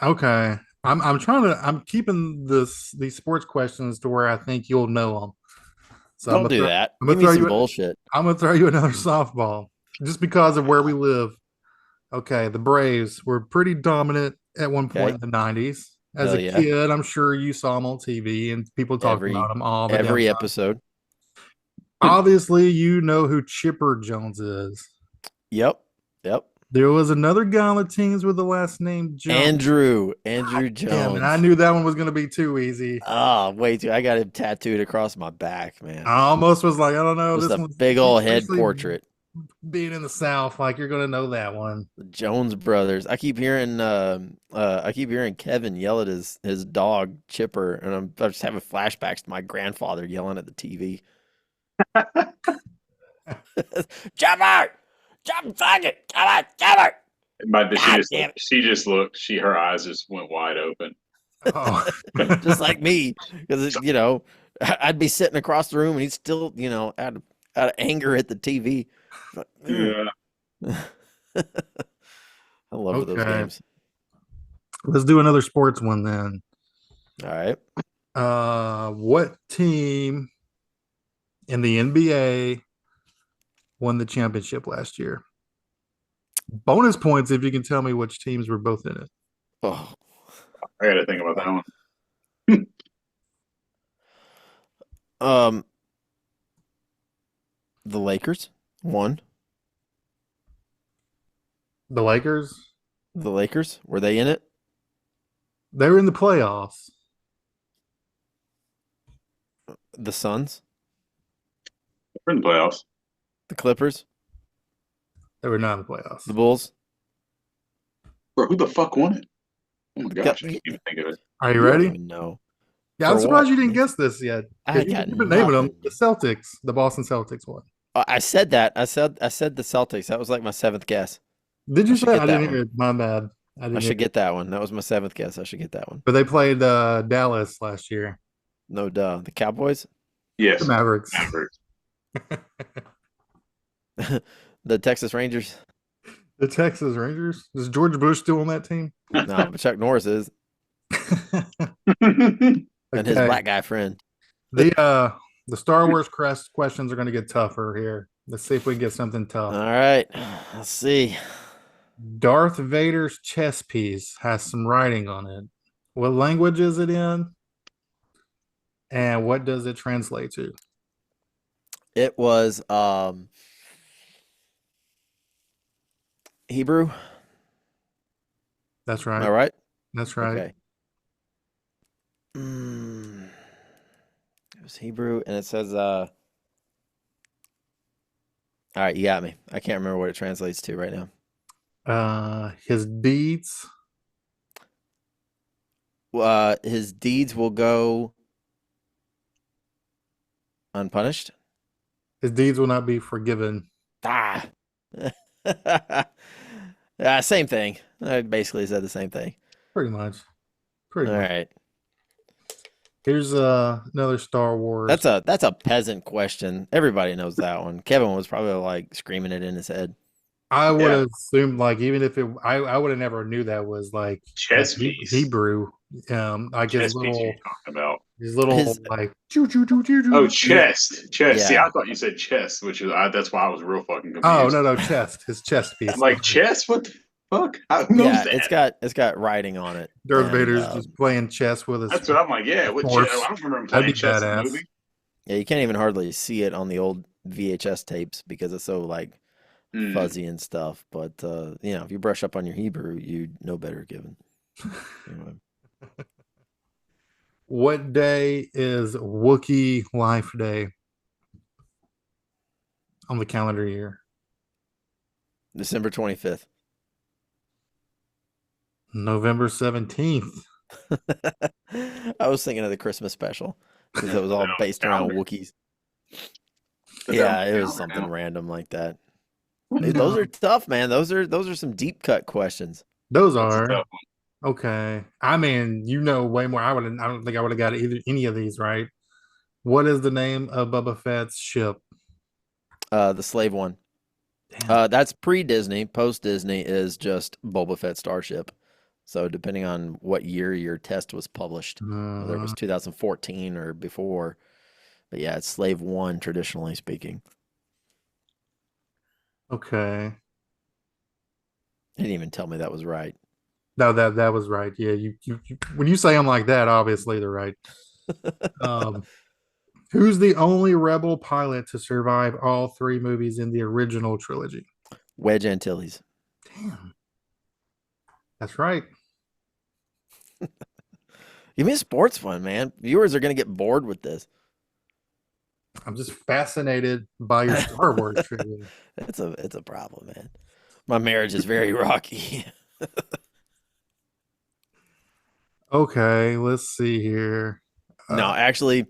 Okay. I'm keeping these sports questions to where I think you'll know them. So Don't do that. I'm Give gonna me throw some you bullshit. I'm gonna throw you another softball just because of where we live. Okay, the Braves were pretty dominant at one point Okay. in the 90s. As Hell a yeah. kid, I'm sure you saw them on TV and people talked about them all the damn Every time. episode. Obviously, you know who Chipper Jones is. Yep. Yep. There was another guy on the teams with the last name Jones. Andrew Damn, Jones. and I knew that one was going to be too easy. Oh, way too. I got him tattooed across my back, man. I almost was like, I don't know. Just This a one's big old head especially portrait. being in the South, like you're going to know that one. The Jones brothers. I keep hearing Kevin yell at his dog Chipper, and I'm just having flashbacks to my grandfather yelling at the TV. Chipper! Chipper, fuck it! Come on, Chipper! But God damn it. she just looked. Her eyes just went wide open. Oh. Just like me, because I'd be sitting across the room and he's still, out of anger at the TV. But, Yeah. I love those games. Let's do another sports one then. All right. What team in the NBA won the championship last year? Bonus points if you can tell me which teams were both in it. Oh, I got to think about that one. The Lakers won. The Lakers? The Lakers, were they in it? They were in the playoffs. The Suns? We're in the playoffs. The Clippers? They were not in the playoffs. The Bulls? Bro, who the fuck won it? Oh my gosh, I Yeah. can't even think of it. Are you ready? Don't even know. Yeah, I'm For surprised what? you didn't guess this yet. I You've got been naming them. nothing. The Celtics, the Boston Celtics won. I said that. I said the Celtics. That was like my seventh guess. Did you I should say? get I that didn't one. hear it. My bad. I should get that one. That was my seventh guess. I should get that one. But they played Dallas last year. No duh. The Cowboys? Yes. The Mavericks. The Texas Rangers? The Texas Rangers. Is George Bush still on that team? No, but Chuck Norris is. And his black guy friend. The Star Wars questions are going to get tougher here. Let's see if we can get something tough. All right. Let's see. Darth Vader's chess piece has some writing on it. What language is it in? And what does it translate to? It was Hebrew. That's right. Am I right? That's right. Okay. It was Hebrew, and it says all right, you got me. I can't remember what it translates to right now. His deeds. His deeds will go unpunished. His deeds will not be forgiven. Ah. Same thing. I basically said the same thing. Pretty much. All right. Here's another Star Wars. That's a peasant question. Everybody knows that one. Kevin was probably like screaming it in his head. I would have assumed, like, even if I would have never knew that was like chess piece. Hebrew. Like chess his little, piece you're talking about. His little like choo choo choo choo choo. Oh, chest. Yeah. See, I thought you said chest, which is that's why I was real fucking confused. Oh no, chest. His chest piece. I'm like, chest? What the fuck? Who knows that? It's got writing on it. Darth Vader's just playing chess with us. That's what I'm like. Yeah, what chess? I don't remember him playing chess in the movie. Yeah, you can't even hardly see it on the old VHS tapes because it's so like fuzzy and stuff. But if you brush up on your Hebrew, you know better, Given. Anyway. What day is Wookiee Life Day on the calendar year? December 25th. November 17th. I was thinking of the Christmas special because it was all based around Wookiees. Yeah, it was something random like that. Hey, those are tough, man. Those are some deep cut questions. Those are. Okay. I mean, you know way more. I don't think I would have got either any of these right. What is the name of Boba Fett's ship? The slave one. Damn. That's pre-Disney. Post-Disney is just Boba Fett Starship. So depending on what year your test was published, whether it was Uh, 2014 or before, but yeah, it's Slave One traditionally speaking. okay. He didn't even tell me that was right. No, that was right. Yeah, when you say them like that, obviously they're right. Um, who's the only rebel pilot to survive all three movies in the original trilogy? Wedge Antilles. Damn, that's right. Give me a sports one, man. Viewers are gonna get bored with this. I'm just fascinated by your Star Wars trivia. It's a problem, man. My marriage is very rocky. Okay, let's see here. No, Uh, actually,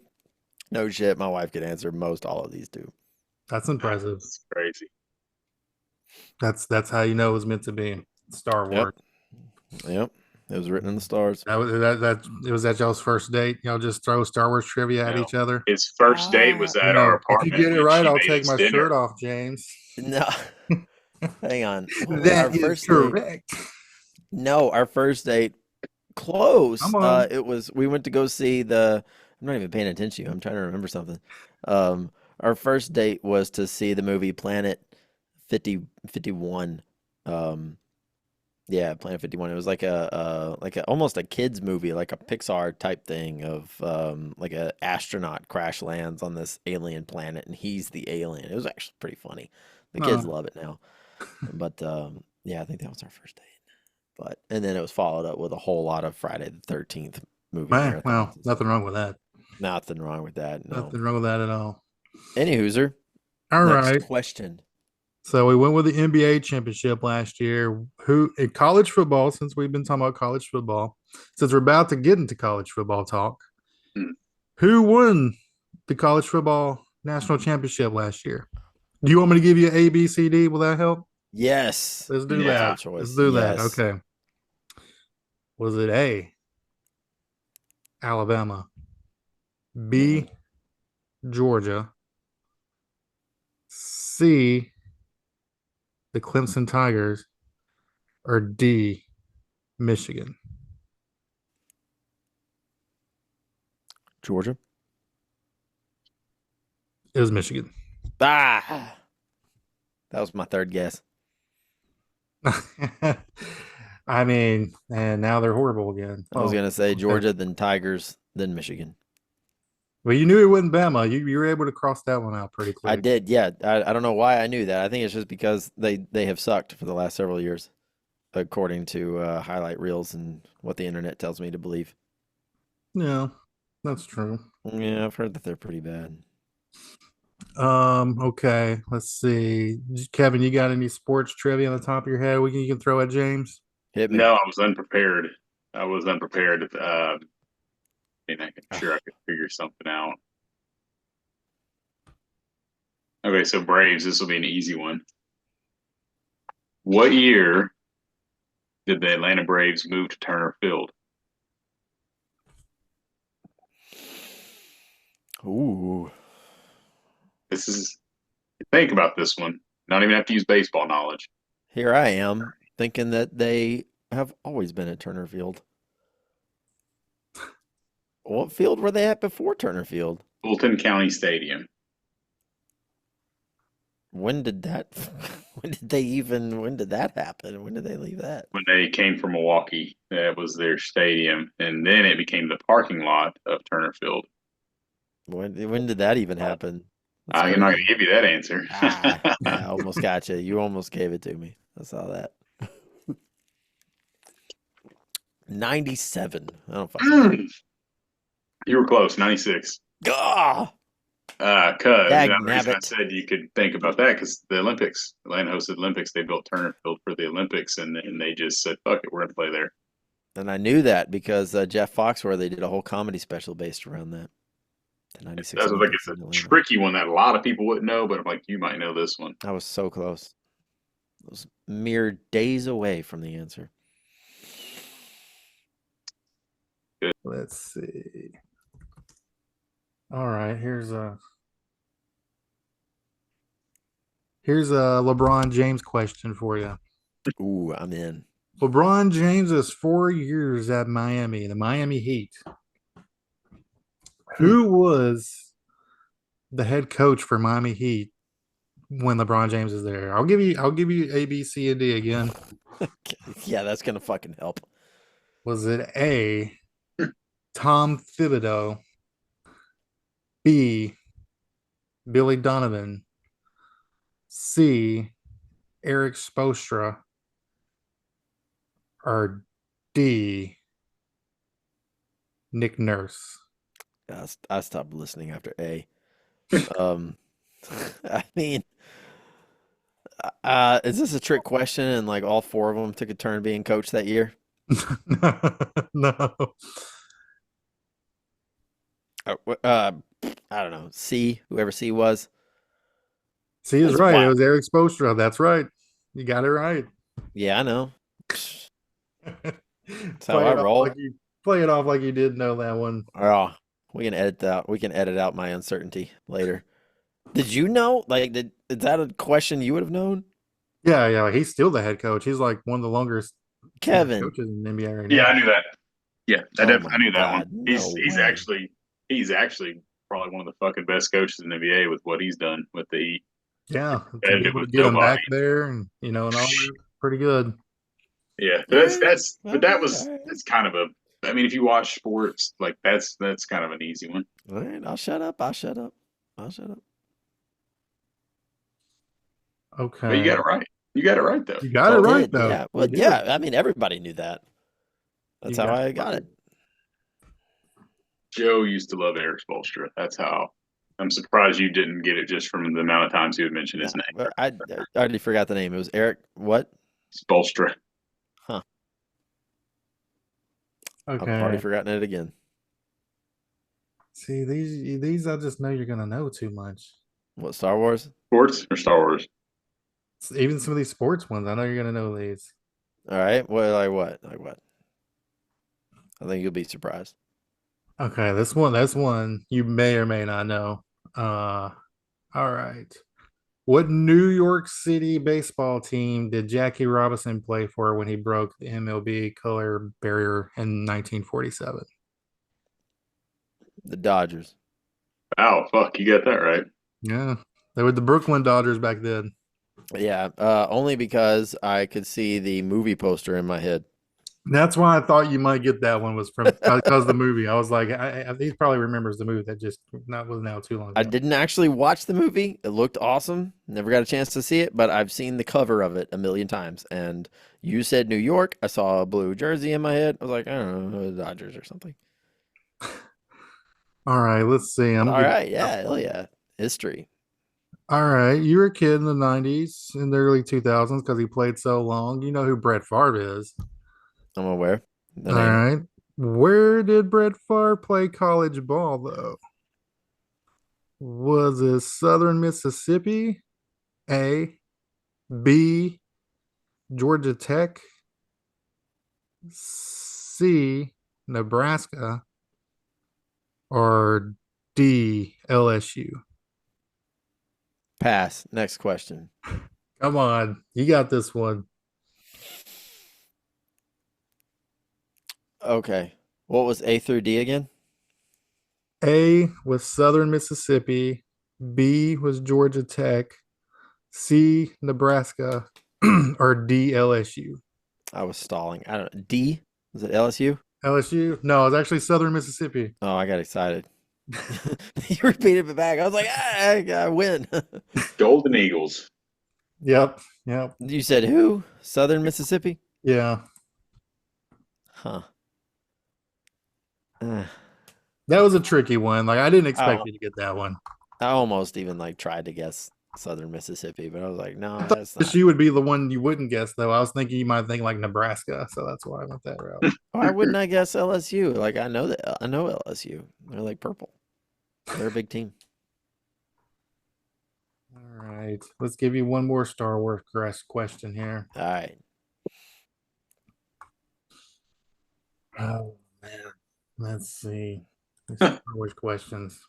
no shit. My wife could answer most all of these too. that's impressive. It's crazy. That's how you know it was meant to be. Star Yep. Wars. Yep. It was written in the stars. That it was at y'all's first date. Y'all just throw Star Wars trivia at No, each other. his first date was You at our know, if you apartment get it when right, she I'll made take us my dinner. shirt off, James. No, hang on. What was our That is first date? correct. No, our first date. Close. Come on. It was we went to go see the. I'm not even paying attention to you. I'm trying to remember something. Our first date was to see the movie Planet 50 51. Yeah, Planet 51. It was like a almost a kids movie, like a Pixar type thing of like a astronaut crash lands on this alien planet and he's the alien. It was actually pretty funny. The kids Oh, love it now. But yeah, I think that was our first date. But and then it was followed up with a whole lot of Friday the 13th movie man. Well, marathons and stuff. nothing wrong with that. Nothing wrong with that. No. Nothing wrong with that at all. Any Hooser. All Next right. question. So we went with the NBA championship last year. Who in college football, since we've been talking about college football, since we're about to get into college football talk, Hmm. who won the college football national championship last year? Do you want me to give you a B, C, D? Will that help? Yes. Let's do Yeah, Multiple that. Let's choice. do that. Yes. Okay. Was it A, Alabama, Mm. B, Georgia, C, the Clemson Tigers, or D, Michigan? Georgia. It was Michigan. Ah. That was my third guess. I mean, and now they're horrible again. I was Oh, gonna say okay. Georgia, then Tigers, then Michigan. Well, you knew it wasn't Bama. You were able to cross that one out pretty I quick. did, yeah. I don't know why I knew that. I think it's just because they have sucked for the last several years, according to highlight reels and what the internet tells me to believe. Yeah, that's true. Yeah, I've heard that they're pretty bad. Okay, let's see. Kevin, you got any sports trivia on the top of your head you can throw at James? Hit me. no, I was unprepared. I was unprepared. And I'm Ah, sure I could figure something out. Okay, so Braves. This will be an easy one. What year did the Atlanta Braves move to Turner Field? ooh. This is think about this one. Not even have to use baseball knowledge. Here I am thinking that they have always been at Turner Field. What field were they at before Turner Field? Fulton County Stadium. When did that when did that happen? When did they leave that? When they came from Milwaukee, that was their stadium, and then it became the parking lot of Turner Field. When did that even happen? That's I'm not going to crazy. give you that answer. I almost got you. You almost gave it to me. I saw that. 97. I don't fucking know. You were close, 96. Ah, Because dag the reason I nabbit. said you could think about that because the Olympics, Atlanta hosted Olympics, they built Turner Field for the Olympics, and they just said, "Fuck it, we're going to play there." And I knew that because Jeff Foxworthy did a whole comedy special based around that. The 96 That's like Olympics it's a in Atlanta. tricky one that a lot of people wouldn't know, but I'm like, you might know this one. I was so close. I was mere days away from the answer. Let's see. All right, here's a LeBron James question for you. Ooh, I'm in. LeBron James is 4 years at Miami, the Miami Heat. Who was the head coach for Miami Heat when LeBron James is there? I'll give you A, B, C, and D again. Yeah, that's gonna fucking help. Was it A, Tom Thibodeau, B, Billy Donovan, C, Eric Spoelstra, or D, Nick Nurse? I stopped listening after A. Um, I mean, is this a trick question? And like all four of them took a turn being coached that year? No. I don't know. C, whoever C was. C is That's right. It wild. was Eric Spoelstra. That's right. You got it right. Yeah, I know. That's how play I it off like roll. you play it off like you did know that one. Oh, we can edit that. We can edit out my uncertainty later. Did you know? Like, is that a question you would have known? Yeah, yeah. He's still the head coach. He's like one of the longest Kevin. coaches in the NBA right Yeah, now. I knew that. Yeah, Oh my I knew that one. God. No way. He's actually probably one of the fucking best coaches in the NBA with what he's done with the Heat. Yeah, to be Competitive able to with get him nobody. back there and all that, pretty good. Yeah, All right. but Okay. that All was right. that's kind of a. I mean, if you watch sports, like that's kind of an easy one. All right. I'll shut up. I'll shut up. I'll shut up. But you Okay. got it right. You got it right though. You It's got it I all good. right did. though. Yeah. You Well, did. yeah. I mean, everybody knew that. You That's how got I it got right. it. Joe used to love Eric Spoelstra. That's how. I'm surprised you didn't get it just from the amount of times he would mention No, his name. but I already forgot the name. It was Eric. What? Spoelstra. Huh. I've already Okay. forgotten it again. See these I just know you're gonna know too much. What, Star Wars? Sports or Star Wars? Even some of these sports ones, I know you're gonna know these. All right. What? Like what? Like what? I think you'll be surprised. Okay, that's one you may or may not know. All right. What New York City baseball team did Jackie Robinson play for when he broke the MLB color barrier in 1947? The Dodgers. Oh fuck, you got that right. Yeah, they were the Brooklyn Dodgers back then. Yeah. Only because I could see the movie poster in my head. That's why I thought you might get that one was from because the movie. I was like, he probably remembers the movie that just not was now too long I ago. didn't actually watch the movie. It looked awesome. Never got a chance to see it, but I've seen the cover of it a million times. And you said New York. I saw a blue jersey in my head. I was like, I don't know, the Dodgers or something. All right, let's see. I'm All giving right. you that Yeah. Hell one. yeah. History. All right, you were a kid in the 90s, in the early 2000s because he played so long. You know who Brett Favre is. I'm aware. The All name. right. Where did Brett Favre play college ball, though? Was it Southern Mississippi? A. B. Georgia Tech? C. Nebraska? Or D. LSU? Pass. Next question. Come on. You got this one. Okay. What was A through D again? A was Southern Mississippi. B was Georgia Tech. C. Nebraska. Or D. LSU? I was stalling. I don't know. D? Was it LSU? LSU? No, it's actually Southern Mississippi. Oh, I got excited. You repeated it back. I was like, I win. Golden Eagles. Yep. Yep. You said who? Southern Mississippi? Yeah. Huh. Uh, That was a tricky one. Like I didn't expect I, you to get that one. I almost even like tried to guess Southern Mississippi, but I was like, no, I thought that's not. she would be the one you wouldn't guess though. I was thinking you might think like Nebraska, so that's why I went that route. Why wouldn't I guess LSU? Like I know that I know LSU. They're like purple. They're a big team. All right. Let's give you one more Star Wars question here. All right. Oh man. Let's see. Star Wars questions.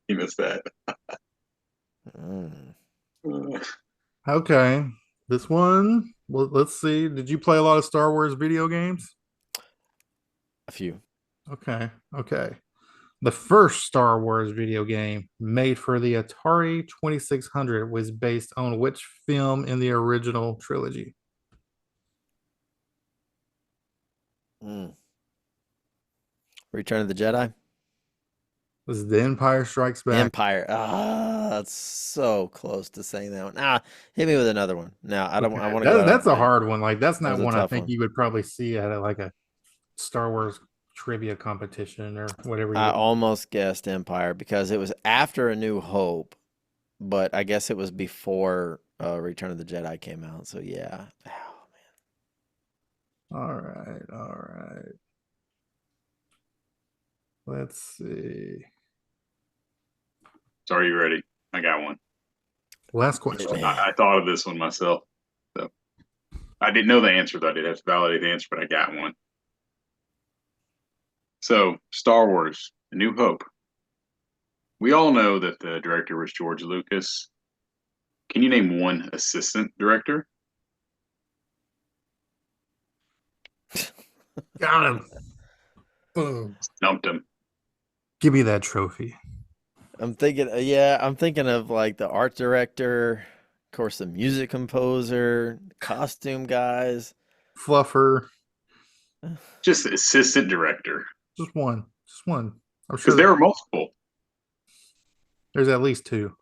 You missed that. Mm. Okay. This one, well, let's see. Did you play a lot of Star Wars video games? A few. Okay. Okay. The first Star Wars video game made for the Atari 2600 was based on which film in the original trilogy? Mm. Return of the Jedi. Was it The Empire Strikes Back? Empire. Ah, that's so close to saying that one. Ah, hit me with another one. No, I don't. Okay. I want to go out on That's a a limb. hard one. Like that's That not was a one I tough think one. you would probably see at like a Star Wars trivia competition or whatever you I would. almost guessed Empire because it was after A New Hope, but I guess it was before Return of the Jedi came out. So yeah. Oh, All right. All right. Let's see. So are you ready? I got one. Last man. Hit question. me. I thought of this one myself. So I didn't know the answer, though. I did have to validate the answer, but I got one. So Star Wars, A New Hope. We all know that the director was George Lucas. Can you name one assistant director? Got him. Boom. Stumped him. Give me that trophy. I'm thinking, yeah, I'm thinking of like the art director, of course, the music composer, costume guys. Fluffer. Just assistant director. Just one. Just one. I'm Because sure there were multiple. there's at least two.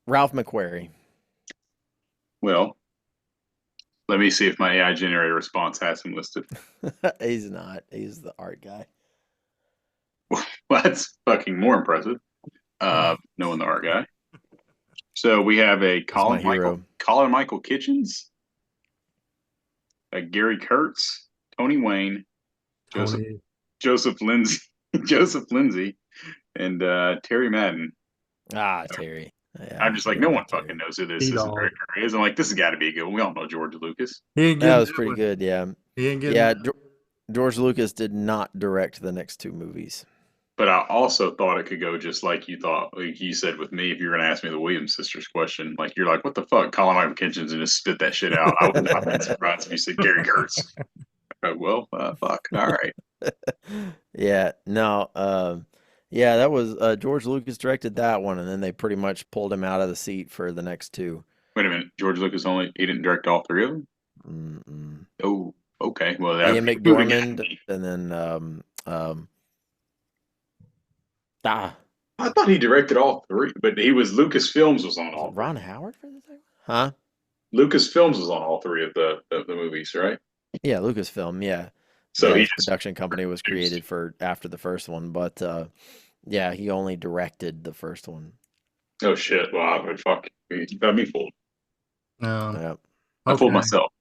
Ralph McQuarrie. Well, let me see if my AI generated response has him listed. He's not. He's the art guy. Well, that's fucking more impressive. Knowing the art guy. So we have a He's my hero. Colin Michael Kitchens, a Gary Kurtz, Tony Wayne, Tony. Joseph Lindsay, Joseph Lindsay, and Terry Madden. Ah, Terry. Yeah, I'm just like, forgot no about one Terry. fucking knows who this T-Dog. director is. I'm like, this has got to be a good one. We all know George Lucas. He ain't That getting was that pretty one. good. Yeah. He ain't getting Yeah. that. George Lucas did not direct the next two movies. But I also thought it could go just like you thought, like you said with me. If you're going to ask me the Williams sisters question, like you're like, what the fuck, Colin Michael Kitchens, and just spit that shit out. I would not been surprised if you said Gary Kurtz. Fuck. All right. Yeah. No. Yeah, that was George Lucas directed that one, and then they pretty much pulled him out of the seat for the next two. Wait a minute, George Lucas he didn't direct all three of them. Mm-mm. Oh, okay. Well, Ian that moving McDormand, me. and then ah, I thought he directed all three, but Lucasfilms was on was it all Ron three. Howard for the second? Huh? Lucasfilms was on all three of the movies, right? Yeah, Lucasfilm. Yeah, So yeah. he His just production company was created for after the first one, but yeah, he only directed the first one. oh shit. Wow, fuck. You got me fooled. No. Yep. I fooled Okay. myself.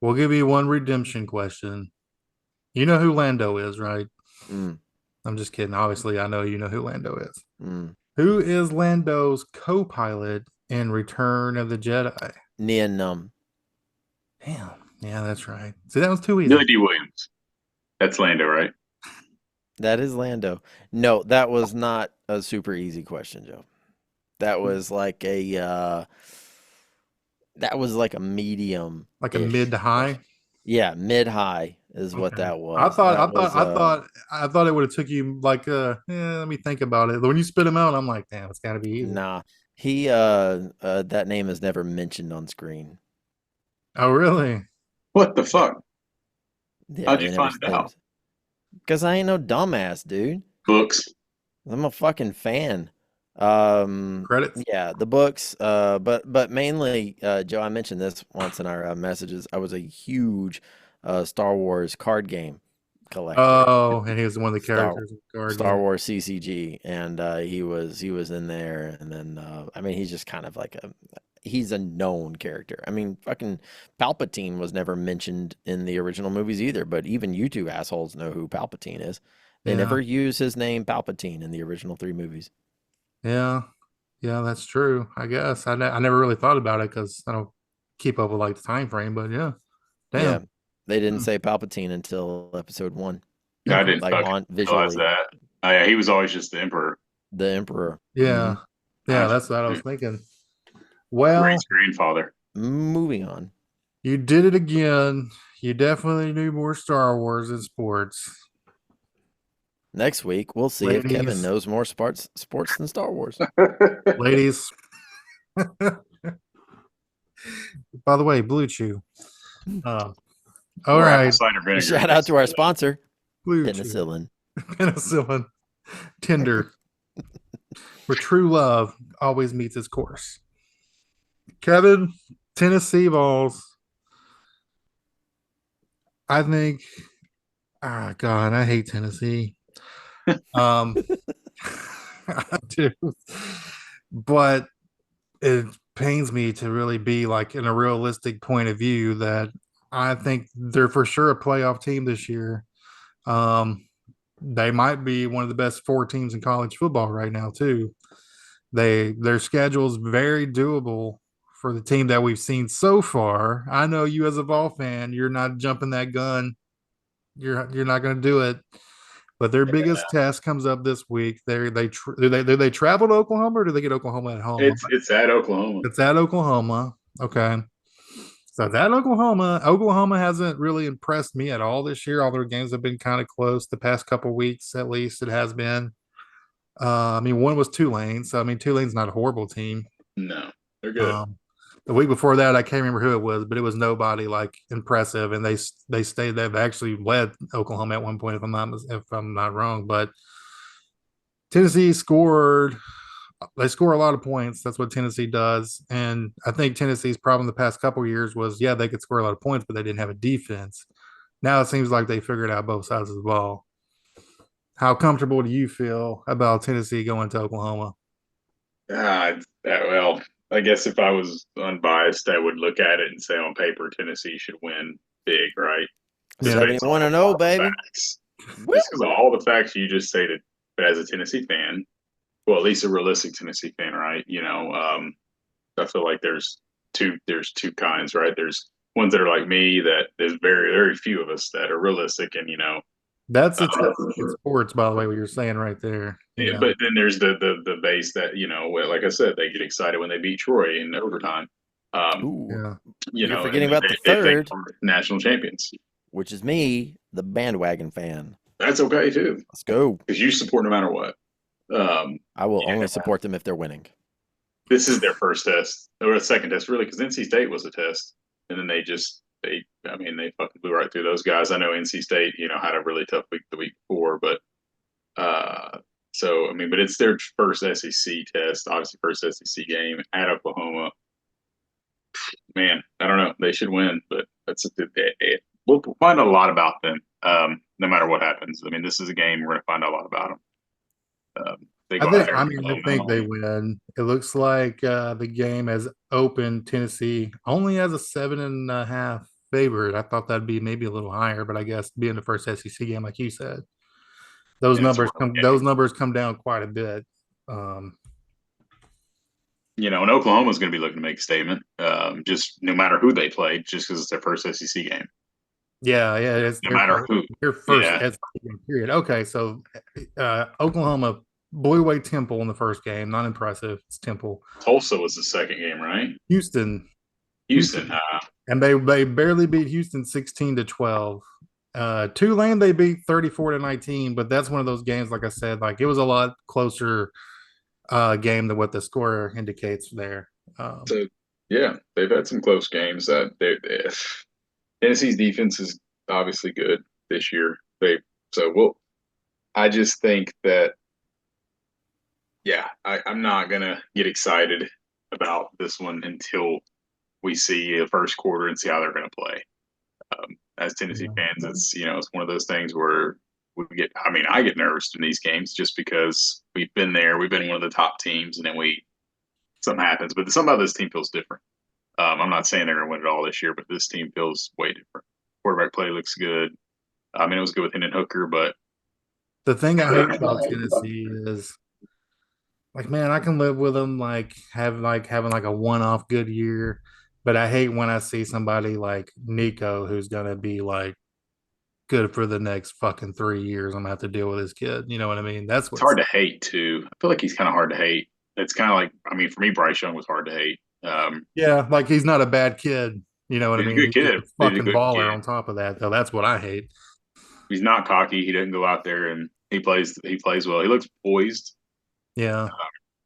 We'll give you one redemption question. You know who Lando is, right? Mm, I'm just kidding. Obviously, I know you know who Lando is. mm. Who is Lando's co-pilot in Return of the Jedi? Nia Num. Damn. Yeah, that's right. See, that was too easy. Billy D. Williams. That's Lando, right? That is Lando. No, that was not a super easy question, Joe. That was like a medium, Like a mid to high. Yeah, mid high is what Okay. that was. I thought it would have took you like let me think about it. When you spit him out, I'm like, damn, it's gotta be easy. Nah. He that name is never mentioned on screen. Oh really? What the Yeah. fuck? Yeah, How'd you find it out? Because I ain't no dumbass, dude. Books. I'm a fucking fan. Credits. Yeah, the books. But mainly, Joe, I mentioned this once in our messages. I was a huge Star Wars card game collector. Oh, and he was one of the Star characters in the card Star game. Wars CCG, and he was in there, and then I mean he's just kind of like he's a known character. I mean, fucking Palpatine was never mentioned in the original movies either, but even you two assholes know who Palpatine is. They Yeah. never use his name Palpatine in the original three movies. Yeah. Yeah, that's true. I guess I never really thought about it because I don't keep up with like the time frame, but yeah. Damn. Yeah, They didn't say Palpatine until episode 1, I Okay. didn't like fucking on realize visually, that. Yeah, he was always just the emperor. the Emperor. Yeah. Yeah, Gotcha. that's what I was thinking. Ray's Well, grandfather. Moving on. you did it again. You definitely knew more Star Wars in sports. Next week, we'll see if Kevin Ladies, knows more sports than Star Wars. ladies. By the way, Blue Chew. All Or apple right, cider vinegar. Shout out to our sponsor, Blue Chew. Penicillin. Penicillin. Tinder. Where true love always meets its course. Kevin, Tennessee Vols. I think, God, I hate Tennessee. I do. But it pains me to really be like in a realistic point of view that I think they're for sure a playoff team this year. They might be one of the best 4 teams in college football right now, too. Their schedule is very doable for the team that we've seen so far. I know you as a Vol fan, you're not jumping that gun. You're not going to do it. But their biggest test comes up this week. Do they travel to Oklahoma or do they get Oklahoma at home? It's at Oklahoma. It's at Oklahoma. Okay. So it's at Oklahoma. Oklahoma hasn't really impressed me at all this year. All their games have been kind of close the past couple weeks, at least it has been. I mean, one was Tulane. So, I mean, Tulane's not a horrible team. No, they're good. The week before that, I can't remember who it was, but it was nobody like impressive, and they stayed. They've actually led Oklahoma at one point, if I'm not wrong. But Tennessee scored. They score a lot of points. That's what Tennessee does, and I think Tennessee's problem the past couple of years was, yeah, they could score a lot of points, but they didn't have a defense. Now it seems like they figured out both sides of the ball. How comfortable do you feel about Tennessee going to Oklahoma? Well, I guess if I was unbiased, I would look at it and say on paper Tennessee should win big, right? Yeah. 71-0, baby. Facts. Just because of all the facts you just stated, but as a Tennessee fan, well, at least a realistic Tennessee fan, right? I feel like there's two kinds, right? There's ones that are like me that there's very very few of us that are realistic, and That's it's in sports, by the way, what you're saying right there. yeah, but then there's the base that like I said, they get excited when they beat Troy in overtime. Ooh, Yeah. You're forgetting about the third, they national champions, which is me, the bandwagon fan. That's okay too, Let's go. because you support no matter what. I will only support them if they're winning. This is their first test or a second test, really, because NC State was a test, and then they fucking blew right through those guys. I know NC State, had a really tough week the week before, but but it's their first SEC test, obviously first SEC game at Oklahoma. Man, I don't know. They should win, but we'll find a lot about them, no matter what happens. I mean, this is a game we're going to find out a lot about them. I think they win. It looks like the game has opened Tennessee only as a 7.5 favorite. I thought that'd be maybe a little higher, but I guess being the first SEC game, like you said, those numbers come down quite a bit. And Oklahoma's going to be looking to make a statement, just no matter who they play, just because it's their first SEC game. Yeah, it's no matter who. Their first SEC game, period. Okay, so Oklahoma blew away Temple in the first game. Not impressive. It's Temple. Tulsa was the second game, right? Houston. And they barely beat Houston 16-12. Tulane they beat 34-19, but that's one of those games, like I said, like it was a lot closer game than what the score indicates there. They've had some close games. Tennessee's defense is obviously good this year. I just think that, I'm not gonna get excited about this one until we see the first quarter and see how they're gonna play. As Tennessee fans, it's one of those things where I get nervous in these games just because we've been there. We've been one of the top teams, and then something happens. But somehow this team feels different. I'm not saying they're going to win it all this year, but this team feels way different. Quarterback play looks good. It was good with Hendon Hooker, but the thing I hate about Tennessee is, like, man, I can live with them having like a one-off good year, But I hate when I see somebody like Nico who's gonna be like good for the next fucking 3 years. I'm gonna have to deal with this kid. You know what I mean? That's It's what's hard to hate too. I feel like he's kind of hard to hate. It's kind of like, I mean, for me, Bryce Young was hard to hate. yeah, like he's not a bad kid. You know what I He's a mean? good He's just kid. a He's a fucking good baller kid. on top of that, though. That's what I hate. He's not cocky. He doesn't go out there and he plays. He plays well. He looks poised Yeah.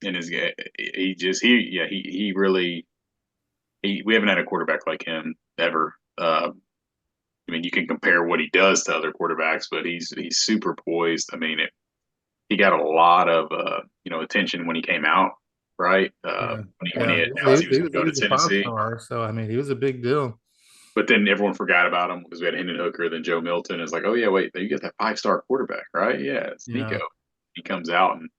in his. He just he yeah he really we haven't had a quarterback like him ever. I mean, you can compare what he does to other quarterbacks, but he's super poised. I mean, he got a lot of attention when he came out, right? Yeah. When he Yeah. announced he was going to He go to was a five Tennessee, star. So, I mean, he was a big deal. but then everyone forgot about him because we had Hendon Hooker, then Joe Milton. It's like, oh yeah, wait, you got that 5-star quarterback, right? Yeah, it's Nico. Yeah. He comes out and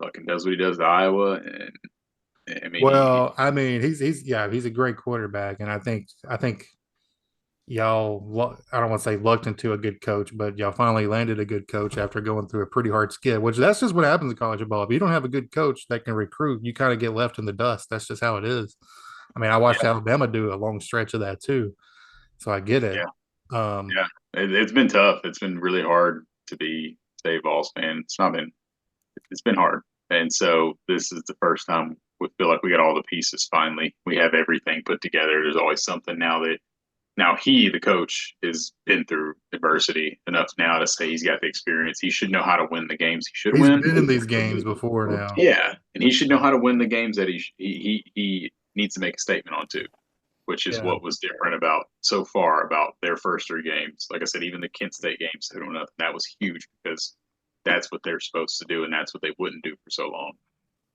fucking does what he does to Iowa, and I mean, Well, I mean, he's a great quarterback. And I think y'all, I don't want to say lucked into a good coach, but y'all finally landed a good coach after going through a pretty hard skid, which that's just what happens in college football. If you don't have a good coach that can recruit, you kind of get left in the dust. That's just how it is. I mean, I watched yeah, Alabama do a long stretch of that too. So I get it. yeah, Um, yeah. It's been tough. It's been really hard to be a Vols fan. It's not been. It's been hard, and so this is the first time we feel like we got all the pieces finally. We have everything put together. There's always something now that he, the coach, has been through adversity enough now to say he's got the experience. He should know how to win the games he should he's win. been in these games before now. Yeah, and he should know how to win the games that he needs to make a statement on too, which is Yeah. what was different about so far about their first 3 games. Like I said, even the Kent State games, they don't know that was huge because that's what they're supposed to do, and that's what they wouldn't do for so long.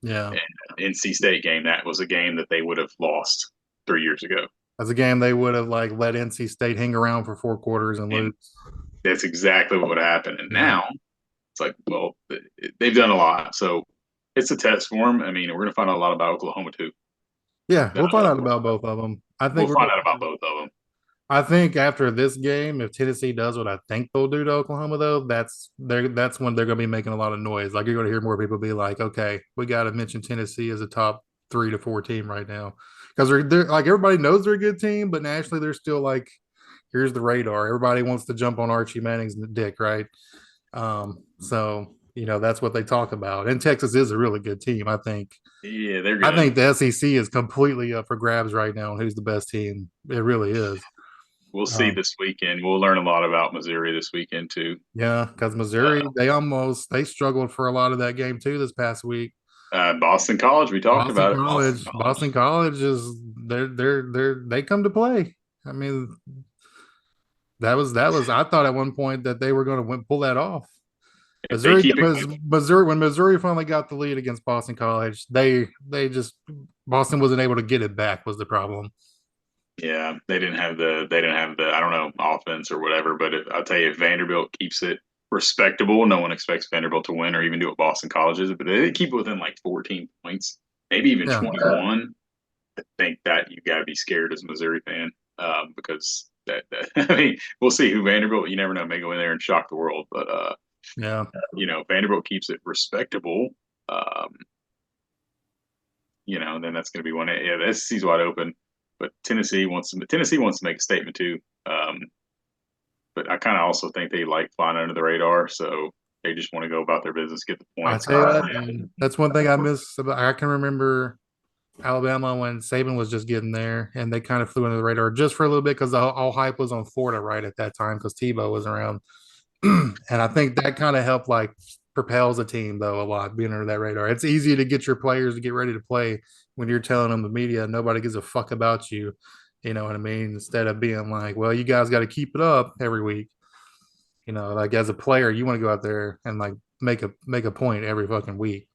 Yeah. And NC State game, that was a game that they would have lost 3 years ago. As a game they would have like let NC State hang around for 4 quarters and And lose. that's exactly what would happen. And Yeah. now it's like, well, they've done a lot. So it's a test for them. I mean, we're going to find out a lot about Oklahoma too. Yeah, we'll find out about both of them. We'll find out about both of them. I think after this game, if Tennessee does what I think they'll do to Oklahoma, though, that's when they're going to be making a lot of noise. Like you're going to hear more people be like, "Okay, we got to mention Tennessee as a top 3 to 4 team right now," because they're like everybody knows they're a good team, but nationally they're still like, here's the radar. Everybody wants to jump on Archie Manning's dick, right? So that's what they talk about. And Texas is a really good team. Yeah, they're I good. think the SEC is completely up for grabs right now, and who's the best team? It really is. We'll see Um, this weekend. We'll learn a lot about Missouri this weekend too. Yeah, because Missouri, they struggled for a lot of that game too this past week. Boston College, we talked about it. Boston College is they come to play. I mean, that was I thought at one point that they were going to pull that off. If they keep it, Missouri when Missouri finally got the lead against Boston College, they just Boston wasn't able to get it back was the problem. yeah, they didn't have the I don't know offense or whatever. But I'll tell you, if Vanderbilt keeps it respectable, no one expects Vanderbilt to win or even do what Boston College is. But they keep it within like 14 points, maybe even Yeah, 21. I think that you got to be scared as a Missouri fan because I mean we'll see who Vanderbilt. You never know, may go in there and shock the world. But yeah. Vanderbilt keeps it respectable. Um, then that's going to be one. Yeah, the SEC's wide open, but Tennessee wants to make a statement too. But I kind of also think they like flying under the radar, so they just want to go about their business, get the I points. tell you what, that's one thing I miss about. I can remember Alabama when Saban was just getting there, and they kind of flew under the radar just for a little bit because all hype was on Florida right at that time because Tebow was around, and I think that kind of helped like propels a team though a lot being under that radar. It's easy to get your players to get ready to play when you're telling them the media nobody gives a fuck about you. You know what I mean? Instead of being like, well, you guys got to keep it up every week. Like as a player, you want to go out there and like make a point every fucking week,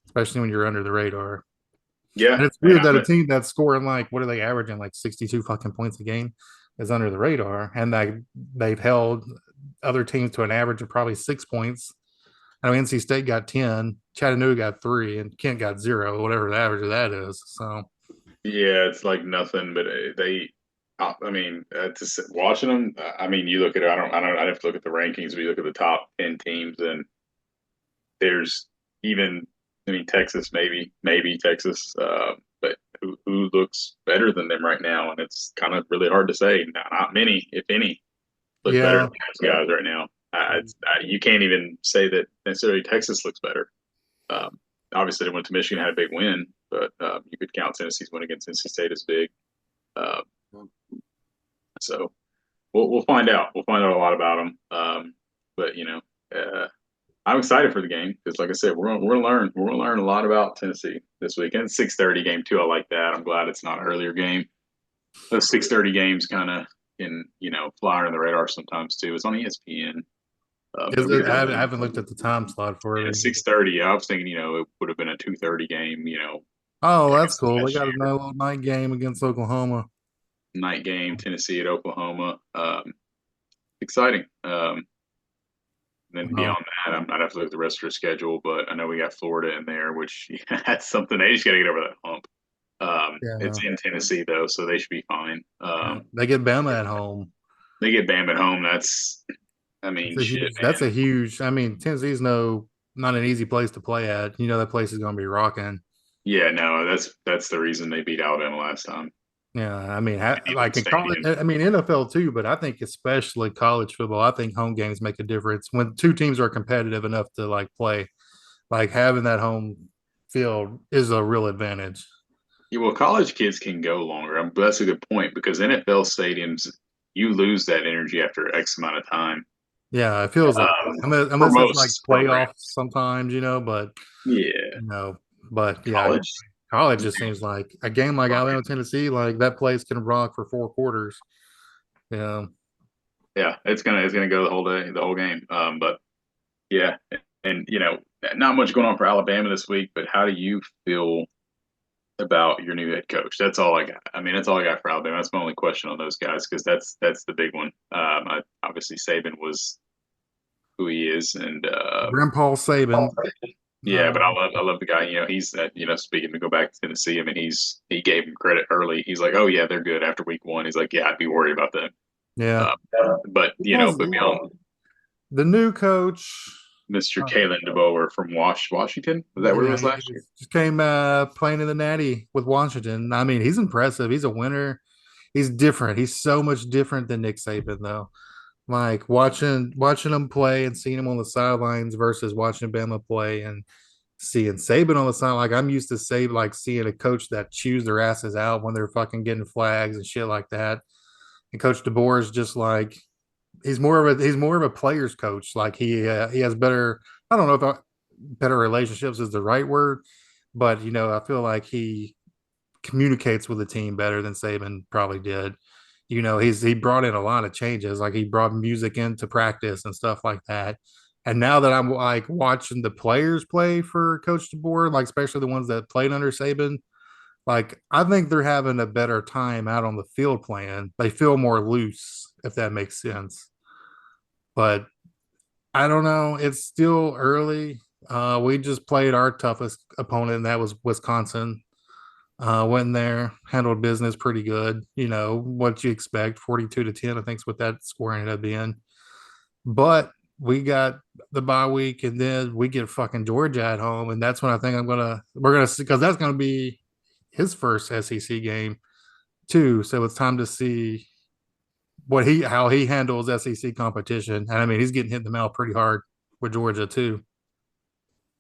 especially when you're under the radar. Yeah, And it's and weird that a team that's scoring like what are they averaging like 62 fucking points a game is under the radar, and they've held other teams to an average of probably 6 points. I know NC State got 10, Chattanooga got 3, and Kent got 0, whatever the average of that is. So yeah, it's like nothing, but they. I mean, watching them. I mean, you look at it. I have to look at the rankings. But you look at the top 10 teams, and there's even. I mean, Texas maybe Texas, but who looks better than them right now, and it's kind of really hard to say. Not many, if any, look better Yeah. than those guys right now. You can't even say that necessarily Texas looks better. Obviously, they went to Michigan, had a big win, but you could count Tennessee's win against NC State as big. Uh, so we'll find out. We'll find out a lot about them. But I'm excited for the game because, like I said, we're gonna learn a lot about Tennessee this weekend. 6:30 game too. I like that. I'm glad it's not an earlier game. Those 6:30 games kind of can fly under the radar sometimes too. It's on ESPN. Is it, I haven't looked at the time slot for it. 6:30. I was thinking, it would have been a 2:30 game. Oh, that's cool. They last got a year. little night game against Oklahoma. Night game, Tennessee at Oklahoma. Exciting. Then Oh, beyond that, I'd have to look at the rest of their schedule, but I know we got Florida in there, which that's something they just got to get over that hump. yeah. It's in Tennessee though, so they should be fine. They get Bama at home. They get Bam at home. I That's mean, a shit, huge. man. That's a huge. I mean, Tennessee's not an easy place to play at. That place is going to be rocking. Yeah, no, that's the reason they beat Alabama last time. Yeah, I mean, Neyland like in college, Stadium. I mean NFL too, but I think especially college football, I think home games make a difference when two teams are competitive enough to like play. Like having that home field is a real advantage. Yeah, well, college kids can go longer. That's a good point because NFL stadiums, you lose that energy after X amount of time. Yeah, it feels like For unless it's like most playoffs programs. sometimes, but Yeah, you know, but yeah, college. college just seems like a game like Alabama, Tennessee, like that place can rock for 4 quarters. Yeah. Yeah, it's gonna go the whole day, the whole game. But yeah, and not much going on for Alabama this week. But how do you feel about your new head coach? That's all I got. I mean, that's all I got for Alabama. That's my only question on those guys because that's the big one. Obviously Saban was who he is, and Grandpa Saban. yeah, but I love the guy. He's that. Speaking to go back to Tennessee, I mean, he gave him credit early. He's like, oh yeah, they're good after week one. He's like, yeah, I'd be worried about them. Yeah. But but beyond The new coach. Mr. uh, Kalen DeBoer from Washington, was that where he Yeah, was last year? just came playing in the Natty with Washington. I mean, he's impressive. He's a winner. He's different. He's so much different than Nick Saban, though. Like watching him play and seeing him on the sidelines versus watching Bama play and seeing Saban on the side. Like I'm used to Saban, like seeing a coach that chews their asses out when they're fucking getting flags and shit like that. And Coach DeBoer is just like he's more of a player's coach. Like he has better. I don't know if better relationships is the right word, but I feel like he communicates with the team better than Saban probably did. He brought in a lot of changes, like he brought music into practice and stuff like that. And now that I'm like watching the players play for Coach DeBoer, like especially the ones that played under Saban, like I think they're having a better time out on the field playing. They feel more loose, if that makes sense. But I don't know. It's still early. We just played our toughest opponent, and that was Wisconsin. Went in there, handled business pretty good. What you expect, 42-10, I think is what that score ended up being. But we got the bye week, and then we get fucking Georgia at home, and that's when I think we're gonna see because that's gonna be his first SEC game too. So it's time to see how he handles SEC competition. And I mean, he's getting hit in the mouth pretty hard with Georgia too.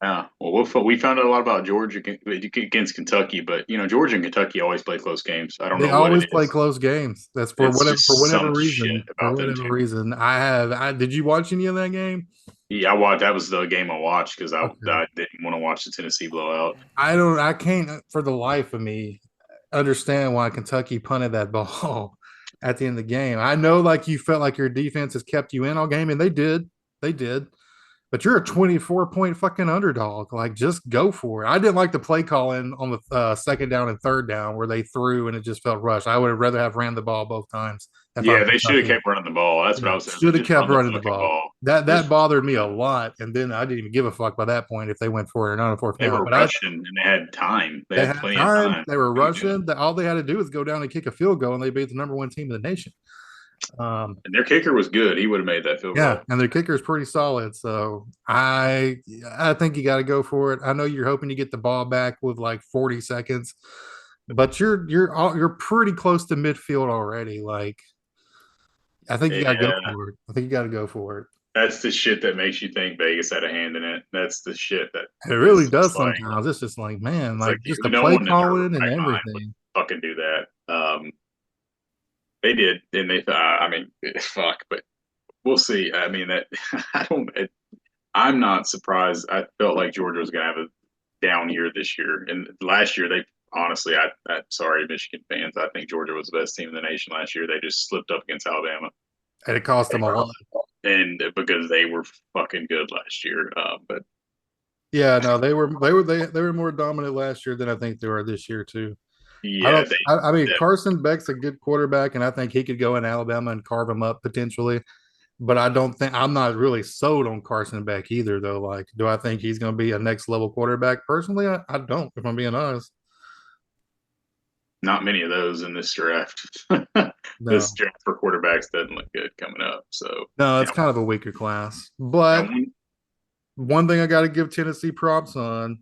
Yeah. Well, we found out a lot about Georgia against Kentucky, but Georgia and Kentucky always play close games. I don't They know what it always play is. close games. That's for It's whatever just some shit reason. For about them whatever too. reason, I did you watch any of that game? Yeah, I watched. That was the game I watched because Okay. I didn't want to watch the Tennessee blowout. I can't for the life of me understand why Kentucky punted that ball at the end of the game. I know like you felt like your defense has kept you in all game, and they did. They did. But you're a 24-point fucking underdog. Like, just go for it. I didn't like the play calling on the second down and third down where they threw and it just felt rushed. I would have rather have ran the ball both times if I'm Yeah, they should have Kentucky. kept running the ball. That's what I Yeah, was saying. should have Just kept run the running the fucking ball. ball. That Just bothered me run a it. lot. And then I didn't even give a fuck by that point if they went for it or not on fourth They down. were But rushing and they had time. They they had had plenty of time. time They were to do it. rushing. All they had to do was go down and kick a field goal, and they beat the number one team in the nation. And their kicker was good. He would have made that field Yeah, goal. and their kicker is pretty solid. So I think you got to go for it. I know you're hoping to get the ball back with like 40 seconds, but you're pretty close to midfield already. Like, I think you got to go Yeah, for it. I think you got to go for it. that's the shit that makes you think Vegas had a hand in it. That's the shit that It really is does just like sometimes. It's just like, man, it's like like just the no play one in their calling and right mind would everything. fucking do that. They did, and they thought. I mean, fuck, but we'll see. I mean, that I don't. I'm not surprised. I felt like Georgia was going to have a down year this year, and last year they honestly, I sorry, Michigan fans. I think Georgia was the best team in the nation last year. They just slipped up against Alabama, And it cost them a lot. and because they were fucking good last year. But Yeah, no, they were more dominant last year than I think they were this year too. I yeah, don't. I mean, they Carson Beck's a good quarterback, and I think he could go in Alabama and carve them up potentially. But I don't think I'm not really sold on Carson Beck either, though. Like, do I think he's going to be a next level quarterback? Personally, I don't. If I'm being honest, not many of those in this draft. This no, draft for quarterbacks doesn't look good coming up. So no, it's now, kind of a weaker class. now But one thing I got to give Tennessee props on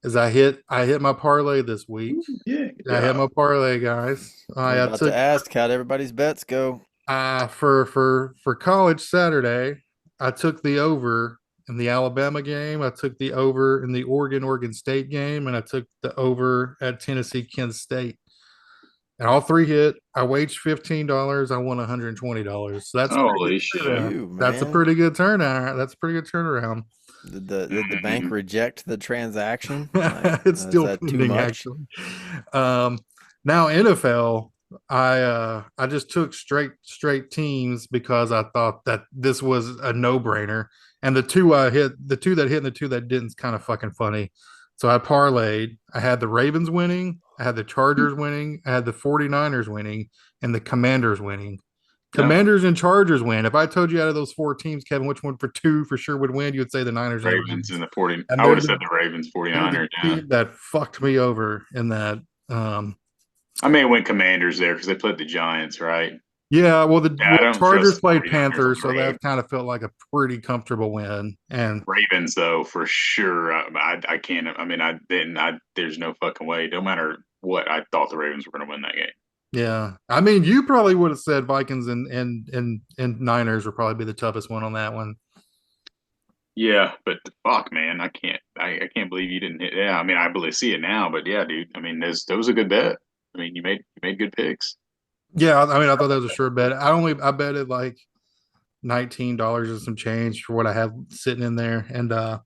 is I hit my parlay this week. yeah, good I hit job. my parlay, guys. I was I about to took ask how'd everybody's bets go. for college Saturday. I took the over in the Alabama game. I took the over in the Oregon State game, and I took the over at Tennessee Kent State. And all three hit. I waged $15. I won $120. So that's a pretty good Holy shit! turnaround. You That's a man. pretty good turnaround. That's a pretty good turnaround. Did the bank Mm, reject the transaction? Like, It's is still that too pending much? actually. Um, Now NFL, I just took straight teams because I thought that this was a no brainer, and the two that hit and the two that didn't is kind of fucking funny. So I parlayed. I had the Ravens winning, I had the Chargers winning, I had the 49ers winning, and the Commanders winning. no, Commanders and Chargers win. If I told you out of those four teams, Kevin, which one for two for sure would win, you would say the Niners and the Ravens Ravens. and the 40. And I would have said the Ravens they're the 49ers. Yeah. team that fucked me over in that. Um, I may have went Commanders there because they played the Giants, right? yeah, well, Yeah, I the don't Chargers trust the played 49ers on Panthers, the so road. that kind of felt like a pretty comfortable win. And Ravens, though, for sure. I can't. I mean, I didn't. There's no fucking way. No matter what, I thought the Ravens were going to win that game. yeah, I mean, you probably would have said Vikings and Niners would probably be the toughest one on that one. Yeah, but fuck, man, I can't. I can't believe you didn't hit. Yeah, I mean, I believe see it now, but yeah, dude. I mean, that was a good bet. I mean, you made good picks. Yeah, I mean, I thought that was a sure bet. I betted like $19 and some change for what I had sitting in there, and I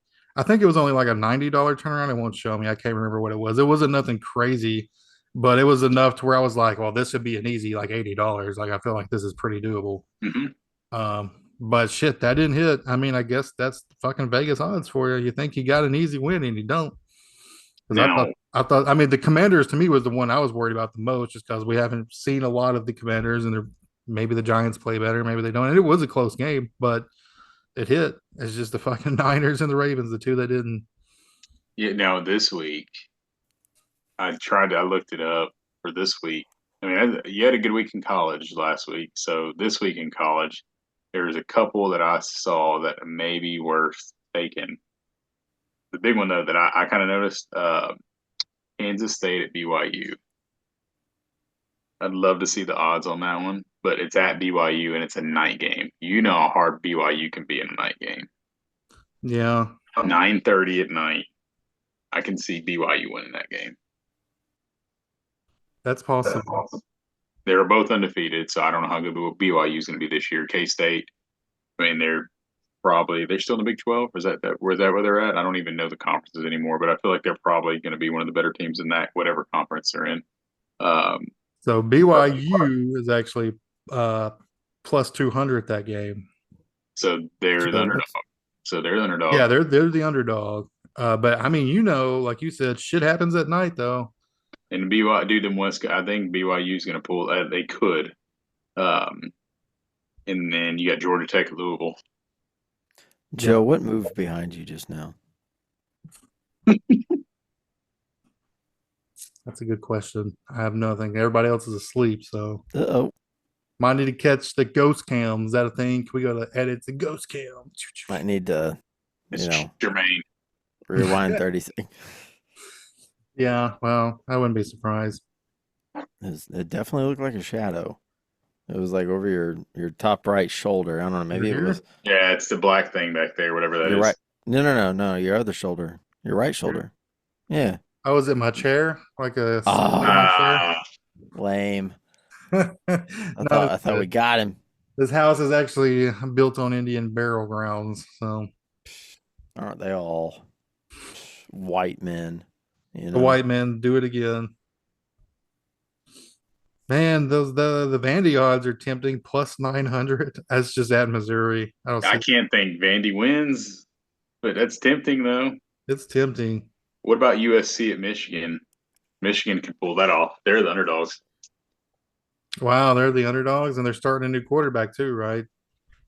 think it was only like a $90 turnaround. It won't show me. I can't remember what it was. It wasn't nothing crazy, but it was enough to where I was like, well, this would be an easy like $80. Like I feel like this is pretty doable. Hmm. But shit, that didn't hit. I mean, I guess that's fucking Vegas odds for you. You think you got an easy win and you don't. Because Now, I mean, the Commanders to me was the one I was worried about the most, just because we haven't seen a lot of the Commanders, and they're maybe the Giants play better, maybe they don't. And it was a close game, but it hit. It's just the fucking Niners and the Ravens, the two that didn't. yeah, now this week, I looked it up for this week. I mean, you had a good week in college last week, so this week in college, there's a couple that I saw that may be worth taking. The big one though that I kind of noticed, Kansas State at BYU. I'd love to see the odds on that one, but it's at BYU and it's a night game. You know how hard BYU can be in a night game. Yeah, 9:30 at night. I can see BYU winning that game. that's possible. They're both undefeated, so I don't know how good BYU is going to be this year. K State, I mean, they're still in the Big 12. Is where they're at? I don't even know the conferences anymore, but I feel like they're probably going to be one of the better teams in that whatever conference they're in. Um, So BYU is actually plus 200 that game. so they're the Joe, underdog. So they're the underdog. Yeah, they're the underdog. But I mean, like you said, shit happens at night though. And BYU, dude, them West, I think BYU is going to pull. They could. Um, and then you got Georgia Tech, Louisville. Joe, what moved behind you just now? That's a good question. I have nothing. Everybody else is asleep, so Uh-oh. might need to catch the ghost cam. Is that a thing? Can we go to edit the ghost cam? Might need to, It's Jermaine. rewind 30 seconds. Yeah, well, I wouldn't be surprised. It definitely looked like a shadow. It was like over your top right shoulder. I don't know. You're Maybe it was here? Yeah, it's the black thing back there, whatever that your right. is. No. Your other shoulder. Your right shoulder. Yeah. Oh, was it my chair? Like a split in my Ah, chair? Ah, lame. I No, thought it's I thought we got him. this house is actually built on Indian burial grounds. So Aren't they all white men? You the know. white men do it again. Man, those the Vandy odds are tempting plus 900. That's just at Missouri. I don't I see can't think Vandy wins, but that's tempting though. it's tempting. What about USC at Michigan? Michigan could pull that off. They're the underdogs. Wow, they're the underdogs and they're starting a new quarterback too, right?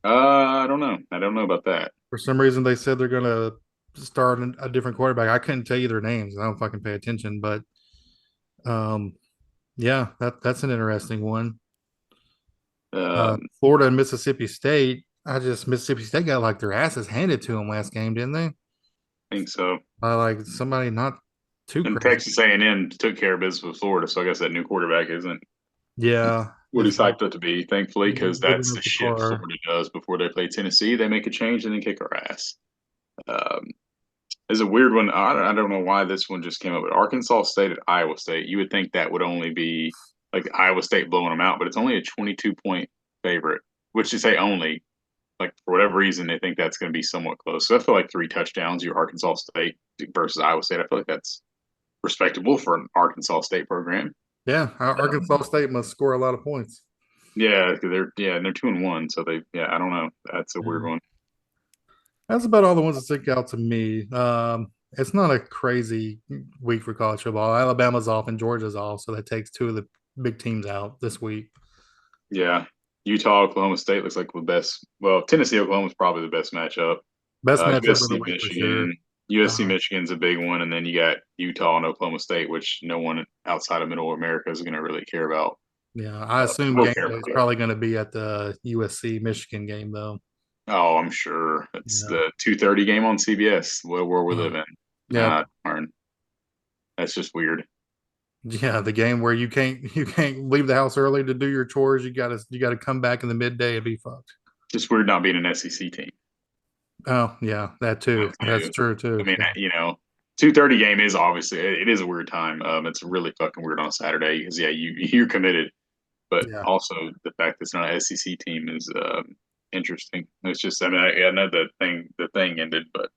I don't know. I don't know about that. For some reason they said they're gonna start a different quarterback. I couldn't tell you their names. I don't fucking pay attention, but um yeah, that's an interesting one. Um, Florida and Mississippi State. Mississippi State got like their asses handed to them last game, didn't they? I think so. By like somebody not too And crazy. Texas A&M took care of business with Florida, so I guess that new quarterback isn't Yeah, what he's hyped up to be, thankfully, because moving that's up the the shit car. Florida does before they play Tennessee. They make a change and then kick our ass. Um, It's a weird one. I don't know why this one just came up, but Arkansas State at Iowa State. You would think that would only be like Iowa State blowing them out, but it's only a 22-point favorite, which to say only, like for whatever reason, they think that's going to be somewhat close. So I feel like 3 touchdowns, your Arkansas State versus Iowa State. I feel like that's respectable for an Arkansas State program. Yeah, Arkansas State must score a lot of points. Yeah, 'cause and they're 2-1, so I don't know. That's a weird Yeah. one. That's about all the ones that stick out to me. It's not a crazy week for college football. Alabama's off and Georgia's off, so that takes two of the big teams out this week. Yeah, Utah Oklahoma State looks like the best. Well, Tennessee Oklahoma's probably the best matchup. Best matchup of the USC week for sure. Uh, Michigan's a big one, and then you got Utah and Oklahoma State, which no one outside of Middle America is going to really care about. yeah, I assume We'll game care day is about it. probably going to be at the USC Michigan game though. Oh, I'm sure it's Yeah. the 2:30 game on CBS. Where we live in. Yeah. Darn, that's just weird. Yeah, the game where you can't leave the house early to do your chores. You gotta come back in the midday and be fucked. Just weird not being an SEC team. Oh yeah, that too. That's true I too. mean, Yeah. 2:30 game is obviously it is a weird time. It's really fucking weird on Saturday because you're committed, but Yeah. also the fact that it's not an SEC team is interesting. It's just I know the thing ended, but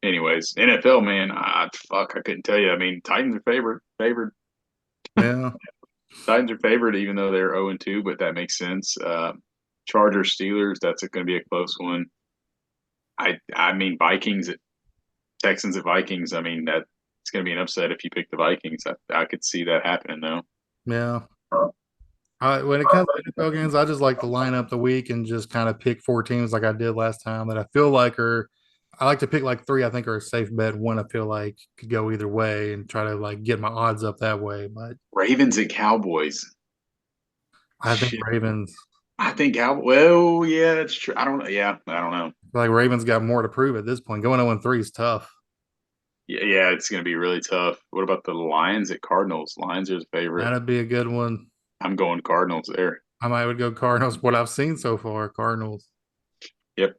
anyways, NFL man, I couldn't tell you. I mean, Titans are favored. Yeah. Titans are favored even though they're 0-2, but that makes sense. Chargers Steelers, that's going to be a close one. I mean Vikings at Texans at Vikings. I mean that it's going to be an upset if you pick the Vikings. I could see that happening though. Yeah. When it comes to NFL games, I just like to line up the week and just kind of pick four teams like I did last time that I feel like are. I like to pick like three I think are a safe bet. One I feel like could go either way and try to like get my odds up that way. But Ravens at Cowboys. I think Shit. Ravens. I think well, yeah, that's true. I don't know. Yeah, I don't know. I feel like Ravens got more to prove at this point. Going 0-3 is tough. Yeah, it's going to be really tough. What about the Lions at Cardinals? Lions are the favorite. That'd be a good one. I'm going Cardinals there. I might would go Cardinals. What I've seen so far, Cardinals. Yep.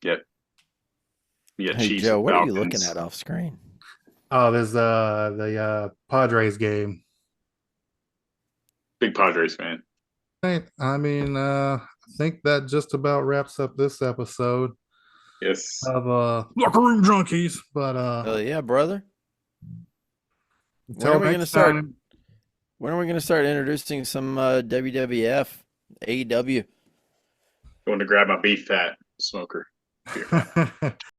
Yep. Yeah, Hey Chiefs Joe, and what are you looking Falcons. at off screen? Oh, there's the Padres game. Big Padres fan. Right. I mean, I think that just about wraps up this episode Yes. of Locker Room Junkies. But Yeah, brother. until next time. When are we gonna start introducing some WWF, AEW? Going to grab my beef fat smoker.